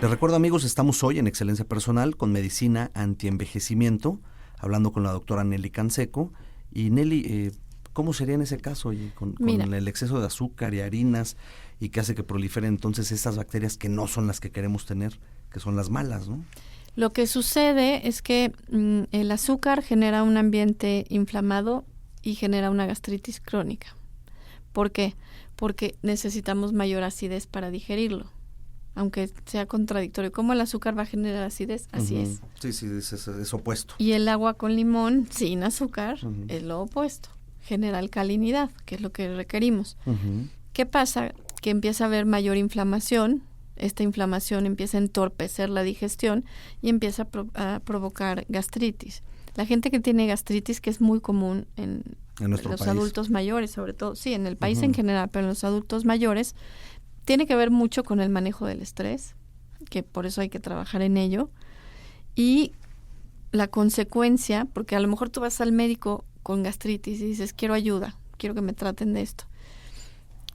Les recuerdo, amigos, estamos hoy en Excelencia Personal con medicina antienvejecimiento, hablando con la doctora Nelly Canseco. Y Nelly, ¿cómo sería en ese caso con el exceso de azúcar y harinas y que hace que proliferen entonces estas bacterias que no son las que queremos tener, que son las malas, ¿no? Lo que sucede es que el azúcar genera un ambiente inflamado y genera una gastritis crónica. ¿Por qué? Porque necesitamos mayor acidez para digerirlo. Aunque sea contradictorio. ¿Cómo el azúcar va a generar acidez? Así es. Sí, es opuesto. Y el agua con limón sin azúcar es lo opuesto. Genera alcalinidad, que es lo que requerimos. ¿Qué pasa? Que empieza a haber mayor inflamación. Esta inflamación empieza a entorpecer la digestión y empieza a provocar gastritis. La gente que tiene gastritis, que es muy común en los país. Adultos mayores, sobre todo, sí, en el país en general, pero en los adultos mayores, tiene que ver mucho con el manejo del estrés, que por eso hay que trabajar en ello. Y la consecuencia, porque a lo mejor tú vas al médico con gastritis y dices, quiero ayuda, quiero que me traten de esto.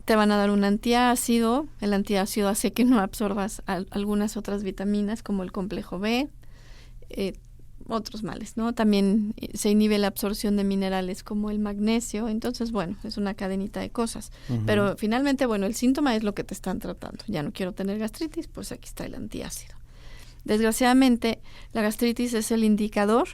Te van a dar un antiácido, el antiácido hace que no absorbas algunas otras vitaminas como el complejo B, otros males, ¿no? También se inhibe la absorción de minerales como el magnesio, entonces, bueno, es una cadenita de cosas. Pero finalmente, bueno, el síntoma es lo que te están tratando. Ya no quiero tener gastritis, pues aquí está el antiácido. Desgraciadamente, la gastritis es el indicador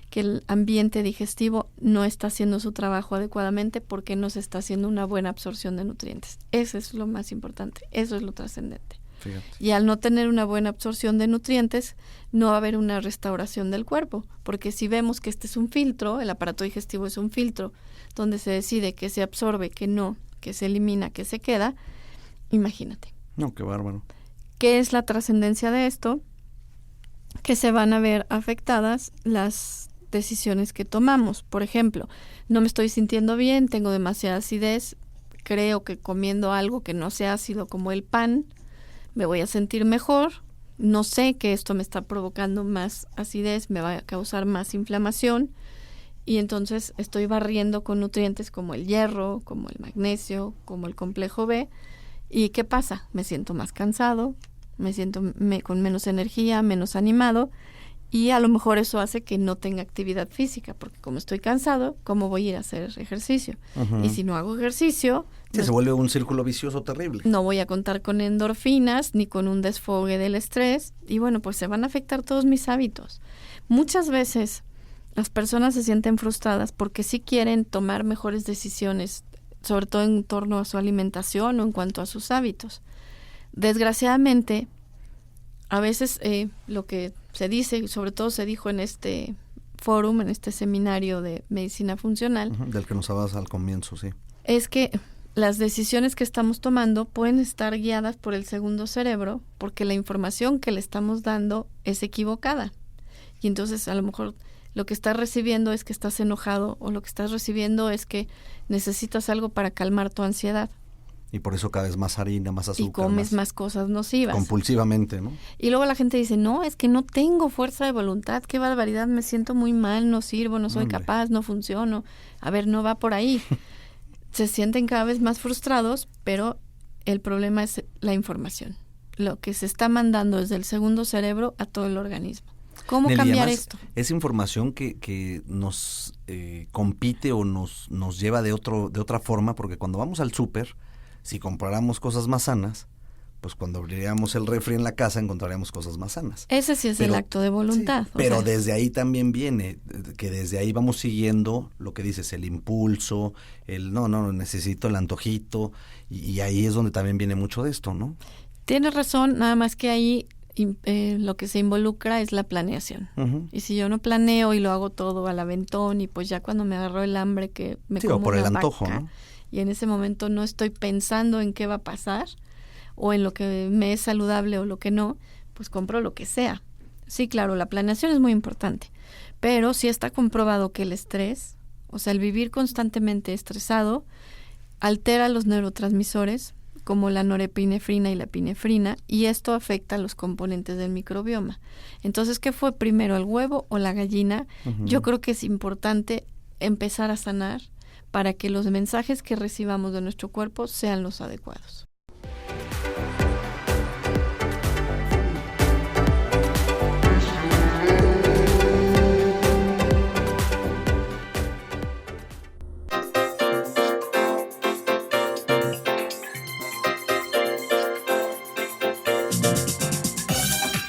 que el ambiente digestivo no está haciendo su trabajo adecuadamente porque no se está haciendo una buena absorción de nutrientes. Eso es lo más importante, eso es lo trascendente. Fíjate. Y al no tener una buena absorción de nutrientes, no va a haber una restauración del cuerpo, porque si vemos que este es un filtro, el aparato digestivo es un filtro, donde se decide que se absorbe, que no, que se elimina, que se queda, imagínate. No, qué bárbaro. ¿Qué es la trascendencia de esto? Que se van a ver afectadas las decisiones que tomamos. Por ejemplo, no me estoy sintiendo bien, tengo demasiada acidez, creo que comiendo algo que no sea ácido como el pan, me voy a sentir mejor, no sé que esto me está provocando más acidez, me va a causar más inflamación y entonces estoy barriendo con nutrientes como el hierro, como el magnesio, como el complejo B. ¿Y qué pasa? Me siento más cansado, me siento con menos energía, menos animado y a lo mejor eso hace que no tenga actividad física porque como estoy cansado, ¿cómo voy a ir a hacer ejercicio? Y si no hago ejercicio... Sí, se vuelve un círculo vicioso terrible. No voy a contar con endorfinas ni con un desfogue del estrés y bueno, pues se van a afectar todos mis hábitos. Muchas veces las personas se sienten frustradas porque sí quieren tomar mejores decisiones, sobre todo en torno a su alimentación o en cuanto a sus hábitos. Desgraciadamente, a veces lo que se dice, sobre todo se dijo en este fórum, en este seminario de medicina funcional, del que nos hablabas al comienzo, sí, es que las decisiones que estamos tomando pueden estar guiadas por el segundo cerebro porque la información que le estamos dando es equivocada. Y entonces a lo mejor lo que estás recibiendo es que estás enojado o lo que estás recibiendo es que necesitas algo para calmar tu ansiedad. Y por eso cada vez más harina, más azúcar. Y comes más cosas nocivas. Compulsivamente, ¿no? Y luego la gente dice, no, es que no tengo fuerza de voluntad, qué barbaridad, me siento muy mal, no sirvo, no soy capaz, no funciono. A ver, no va por ahí. Se sienten cada vez más frustrados, pero el problema es la información. Lo que se está mandando desde el segundo cerebro a todo el organismo. ¿Cómo Nelly, cambiar además, esto? Es información que nos compite o nos lleva de otra forma, porque cuando vamos al súper, si compráramos cosas más sanas, pues cuando abriríamos el refri en la casa encontraríamos cosas más sanas. Ese sí es el acto de voluntad. Sí, pero desde ahí también viene, que desde ahí vamos siguiendo lo que dices, el impulso, el no, necesito el antojito, y ahí es donde también viene mucho de esto, ¿no? Tienes razón, nada más que ahí lo que se involucra es la planeación. Y si yo no planeo y lo hago todo al aventón y pues ya cuando me agarró el hambre que me como o por una el antojo, vaca, ¿no? Y en ese momento no estoy pensando en qué va a pasar o en lo que me es saludable o lo que no, pues compro lo que sea. Sí, claro, la planeación es muy importante, pero sí está comprobado que el estrés, o sea, el vivir constantemente estresado, altera los neurotransmisores como la norepinefrina y la epinefrina, y esto afecta a los componentes del microbioma. Entonces, ¿qué fue primero, el huevo o la gallina? Yo creo que es importante empezar a sanar para que los mensajes que recibamos de nuestro cuerpo sean los adecuados.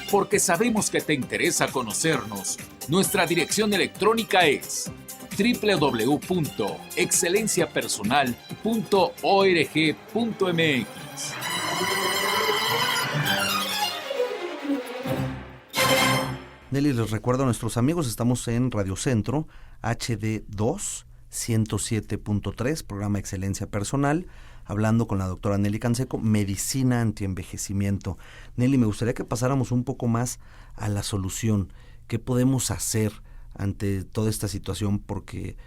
Porque sabemos que te interesa conocernos, nuestra dirección electrónica es www.excelenciapersonal.org.mx. Nelly, les recuerdo a nuestros amigos, estamos en Radio Centro, HD2, 107.3, programa Excelencia Personal, hablando con la doctora Nelly Canseco, Medicina Antienvejecimiento. Nelly, me gustaría que pasáramos un poco más a la solución. ¿Qué podemos hacer ante toda esta situación? ¿Por qué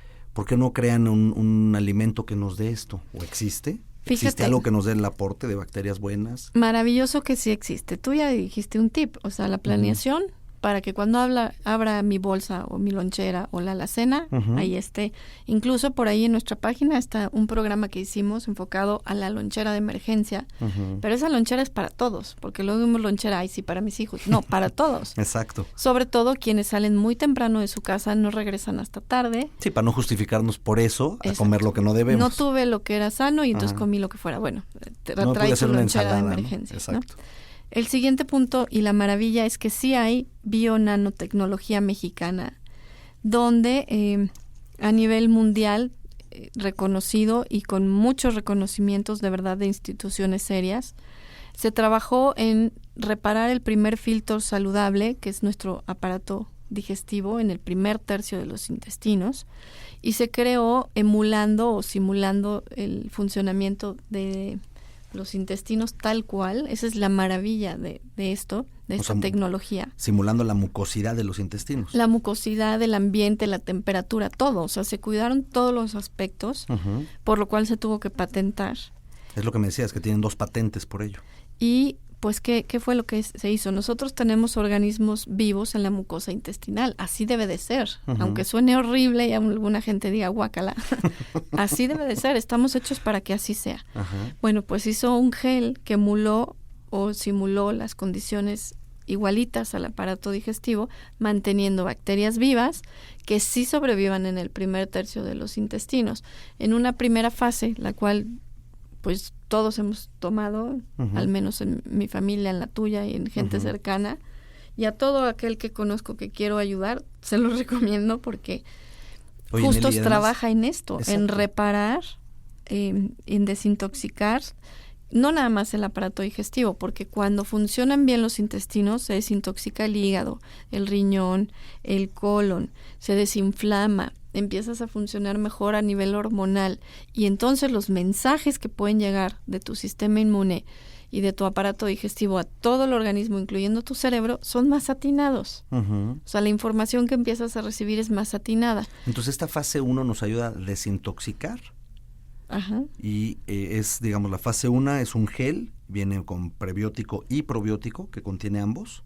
no crean un alimento que nos dé esto? ¿O existe? Fíjate, ¿existe algo que nos dé el aporte de bacterias buenas? Maravilloso que sí existe. Tú ya dijiste un tip, o sea, la planeación para que cuando abra mi bolsa o mi lonchera o la alacena, ahí esté. Incluso por ahí en nuestra página está un programa que hicimos enfocado a la lonchera de emergencia, pero esa lonchera es para todos, porque luego vimos lonchera, ay sí, para mis hijos. No, para todos. Exacto. Sobre todo quienes salen muy temprano de su casa, no regresan hasta tarde. Sí, para no justificarnos por eso, a Exacto. comer lo que no debemos. No tuve lo que era sano y entonces comí lo que fuera. Bueno, No trae pude su hacer una lonchera ensalada, de ¿no? emergencia. Exacto. ¿No? El siguiente punto y la maravilla es que sí hay bio-nanotecnología mexicana, donde a nivel mundial reconocido y con muchos reconocimientos de verdad de instituciones serias, se trabajó en reparar el primer filtro saludable, que es nuestro aparato digestivo, en el primer tercio de los intestinos, y se creó emulando o simulando el funcionamiento de los intestinos tal cual. Esa es la maravilla de esto, de esta tecnología. Simulando la mucosidad de los intestinos. La mucosidad, el ambiente, la temperatura, todo. O sea, se cuidaron todos los aspectos, por lo cual se tuvo que patentar. Es lo que me decías, que tienen 2 patentes por ello. Y pues, ¿qué fue lo que se hizo? Nosotros tenemos organismos vivos en la mucosa intestinal. Así debe de ser. Aunque suene horrible y alguna gente diga guácala. Así debe de ser. Estamos hechos para que así sea. Bueno, pues hizo un gel que emuló o simuló las condiciones igualitas al aparato digestivo, manteniendo bacterias vivas que sí sobrevivan en el primer tercio de los intestinos. En una primera fase, la cual pues todos hemos tomado, al menos en mi familia, en la tuya y en gente cercana, y a todo aquel que conozco que quiero ayudar, se los recomiendo porque justo Nelly, trabaja en esto, exacto, en reparar, en desintoxicar, no nada más el aparato digestivo, porque cuando funcionan bien los intestinos se desintoxica el hígado, el riñón, el colon, se desinflama, empiezas a funcionar mejor a nivel hormonal y entonces los mensajes que pueden llegar de tu sistema inmune y de tu aparato digestivo a todo el organismo, incluyendo tu cerebro, son más atinados. O sea, la información que empiezas a recibir es más atinada. Entonces esta fase 1 nos ayuda a desintoxicar. Y es, digamos, la fase 1 es un gel, viene con prebiótico y probiótico que contiene ambos.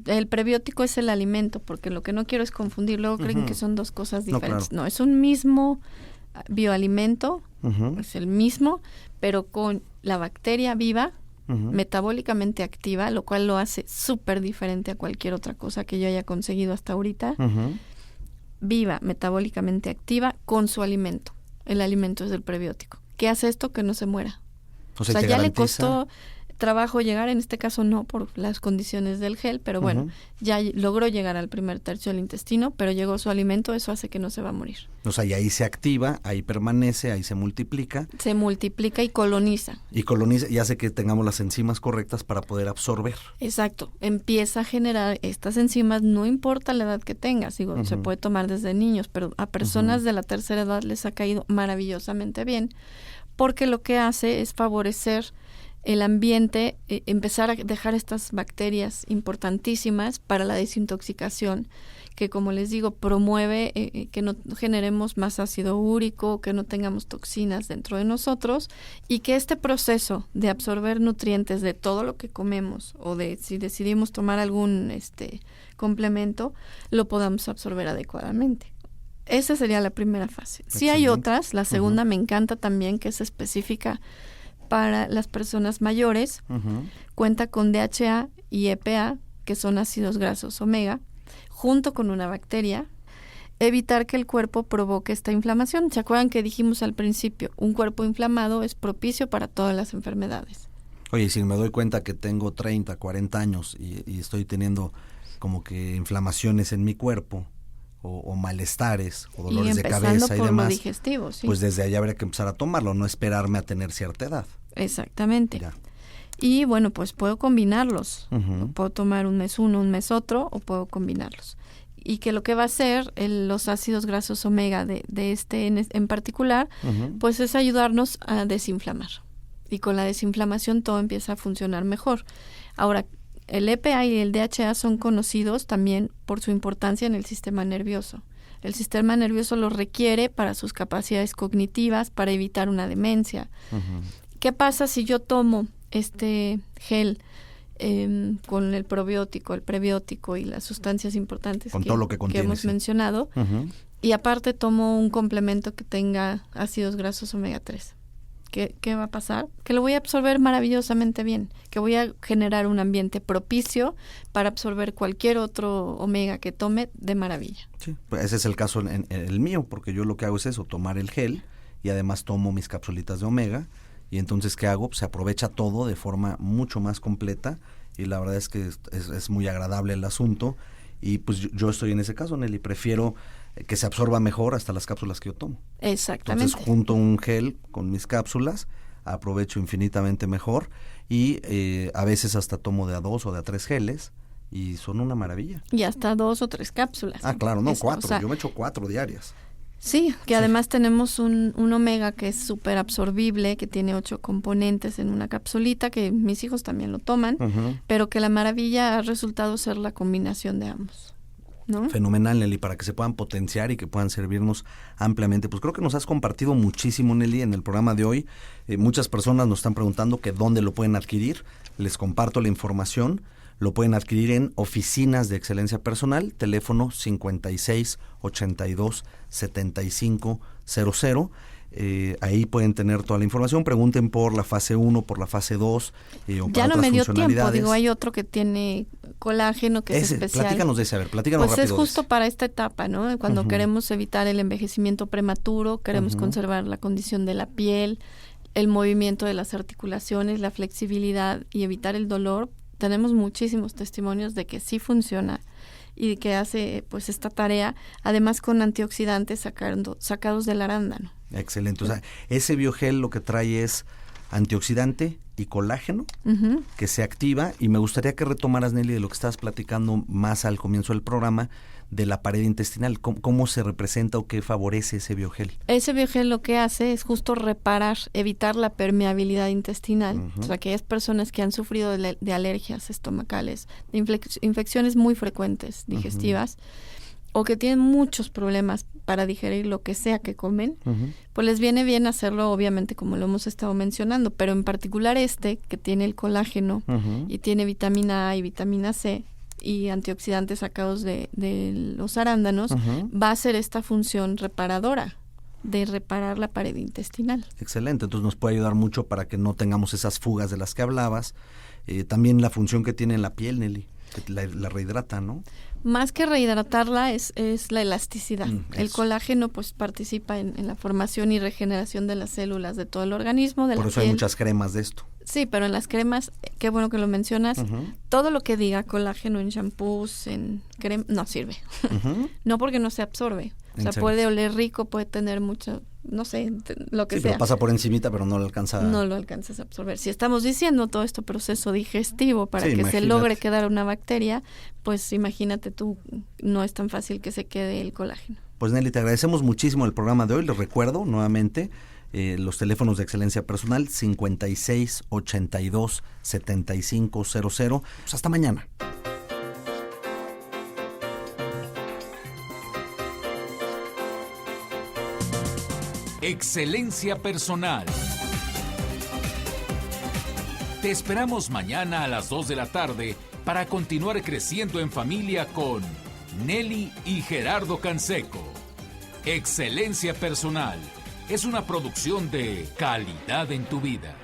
El prebiótico es el alimento, porque lo que no quiero es confundir, luego creen que son dos cosas diferentes. Claro. No, es un mismo bioalimento, es el mismo, pero con la bacteria viva, metabólicamente activa, lo cual lo hace súper diferente a cualquier otra cosa que yo haya conseguido hasta ahorita. Viva, metabólicamente activa, con su alimento. El alimento es el prebiótico. ¿Qué hace esto? Que no se muera. O sea, ya le costó trabajo llegar, en este caso no por las condiciones del gel, pero bueno, ya logró llegar al primer tercio del intestino, pero llegó su alimento, eso hace que no se va a morir. O sea, y ahí se activa, ahí permanece, ahí se multiplica. Se multiplica y coloniza. Y coloniza y hace que tengamos las enzimas correctas para poder absorber. Exacto, empieza a generar estas enzimas, no importa la edad que tengas, digo, se puede tomar desde niños, pero a personas de la tercera edad les ha caído maravillosamente bien, porque lo que hace es favorecer el ambiente, empezar a dejar estas bacterias importantísimas para la desintoxicación, que, como les digo, promueve que no generemos más ácido úrico, que no tengamos toxinas dentro de nosotros, y que este proceso de absorber nutrientes de todo lo que comemos, o de si decidimos tomar algún complemento, lo podamos absorber adecuadamente. Esa sería la primera fase. Sí hay otras, la segunda me encanta también, que es específica para las personas mayores, cuenta con DHA y EPA, que son ácidos grasos omega, junto con una bacteria, evitar que el cuerpo provoque esta inflamación. ¿Se acuerdan que dijimos al principio? Un cuerpo inflamado es propicio para todas las enfermedades. Oye, si me doy cuenta que tengo 30, 40 años y estoy teniendo como que inflamaciones en mi cuerpo, o malestares, o dolores de cabeza y demás, digestivo, sí. Pues desde ahí habría que empezar a tomarlo, no esperarme a tener cierta edad. Exactamente. Ya. Y bueno, pues puedo combinarlos. Puedo tomar un mes uno, un mes otro, o puedo combinarlos. Y que lo que va a hacer los ácidos grasos omega de este en particular, pues es ayudarnos a desinflamar. Y con la desinflamación todo empieza a funcionar mejor. Ahora, el EPA y el DHA son conocidos también por su importancia en el sistema nervioso. El sistema nervioso lo requiere para sus capacidades cognitivas, para evitar una demencia. ¿Qué pasa si yo tomo este gel con el probiótico, el prebiótico y las sustancias importantes con todo lo que contiene, hemos mencionado, y aparte tomo un complemento que tenga ácidos grasos omega 3? ¿Qué va a pasar? Que lo voy a absorber maravillosamente bien, que voy a generar un ambiente propicio para absorber cualquier otro omega que tome de maravilla. Sí, pues ese es el caso en el mío, porque yo lo que hago es eso, tomar el gel y además tomo mis capsulitas de omega, y entonces ¿qué hago? Pues se aprovecha todo de forma mucho más completa, y la verdad es que es muy agradable el asunto, y pues yo estoy en ese caso, Nelly, prefiero que se absorba mejor hasta las cápsulas que yo tomo. Exactamente. Entonces junto un gel con mis cápsulas, aprovecho infinitamente mejor, y a veces hasta tomo de a 2 o de a 3 geles, y son una maravilla. Y hasta 2 o 3 cápsulas. Ah, claro, no, 4, o sea, yo me echo 4 diarias. Sí, que además tenemos un omega que es súper absorbible, que tiene 8 componentes en una capsulita, que mis hijos también lo toman, pero que la maravilla ha resultado ser la combinación de ambos, ¿no? Fenomenal, Nelly, para que se puedan potenciar y que puedan servirnos ampliamente. Pues creo que nos has compartido muchísimo, Nelly, en el programa de hoy. Muchas personas nos están preguntando que dónde lo pueden adquirir. Les comparto la información. Lo pueden adquirir en Oficinas de Excelencia Personal, teléfono 5682-7500. Ahí pueden tener toda la información. Pregunten por la fase 1, por la fase 2 o ya para no me dio funcionalidades. tiempo, digo, hay otro que tiene colágeno que es especial. Platícanos de ese, a ver, platícanos pues rápido. Pues es justo para esta etapa, ¿no? Cuando queremos evitar el envejecimiento prematuro, queremos conservar la condición de la piel, el movimiento de las articulaciones, la flexibilidad y evitar el dolor. Tenemos muchísimos testimonios de que sí funciona y que hace pues esta tarea, además con antioxidantes sacados del arándano. Excelente, o sea, ese biogel lo que trae es antioxidante y colágeno que se activa, y me gustaría que retomaras, Nelly, de lo que estabas platicando más al comienzo del programa, de la pared intestinal, ¿cómo se representa o qué favorece ese biogel? Ese biogel lo que hace es justo reparar, evitar la permeabilidad intestinal. O sea, aquellas personas que han sufrido de alergias estomacales, de infecciones muy frecuentes digestivas, o que tienen muchos problemas para digerir lo que sea que comen, pues les viene bien hacerlo, obviamente, como lo hemos estado mencionando, pero en particular que tiene el colágeno y tiene vitamina A y vitamina C, y antioxidantes sacados de los arándanos, va a hacer esta función reparadora de reparar la pared intestinal. Excelente, entonces nos puede ayudar mucho para que no tengamos esas fugas de las que hablabas. También la función que tiene en la piel, Nelly, que la rehidrata, ¿no? Más que rehidratarla es la elasticidad. El colágeno pues participa en la formación y regeneración de las células de todo el organismo, de la piel. Por eso hay muchas cremas de esto. Sí, pero en las cremas, qué bueno que lo mencionas, todo lo que diga colágeno en shampoos, en crema, no sirve. No, porque no se absorbe. O sea, puede oler rico, puede tener mucho, no sé, lo que sea. Sí, pero pasa por encimita, pero no lo alcanza. No lo alcanzas a absorber. Si estamos diciendo todo este proceso digestivo para que se logre quedar una bacteria, pues imagínate tú, no es tan fácil que se quede el colágeno. Pues Nelly, te agradecemos muchísimo el programa de hoy. Les recuerdo nuevamente los teléfonos de Excelencia Personal 5682-7500. Pues hasta mañana. Excelencia Personal. Te esperamos mañana a las 2 de la tarde para continuar creciendo en familia con Nelly y Gerardo Canseco. Excelencia Personal es una producción de Calidad en tu Vida.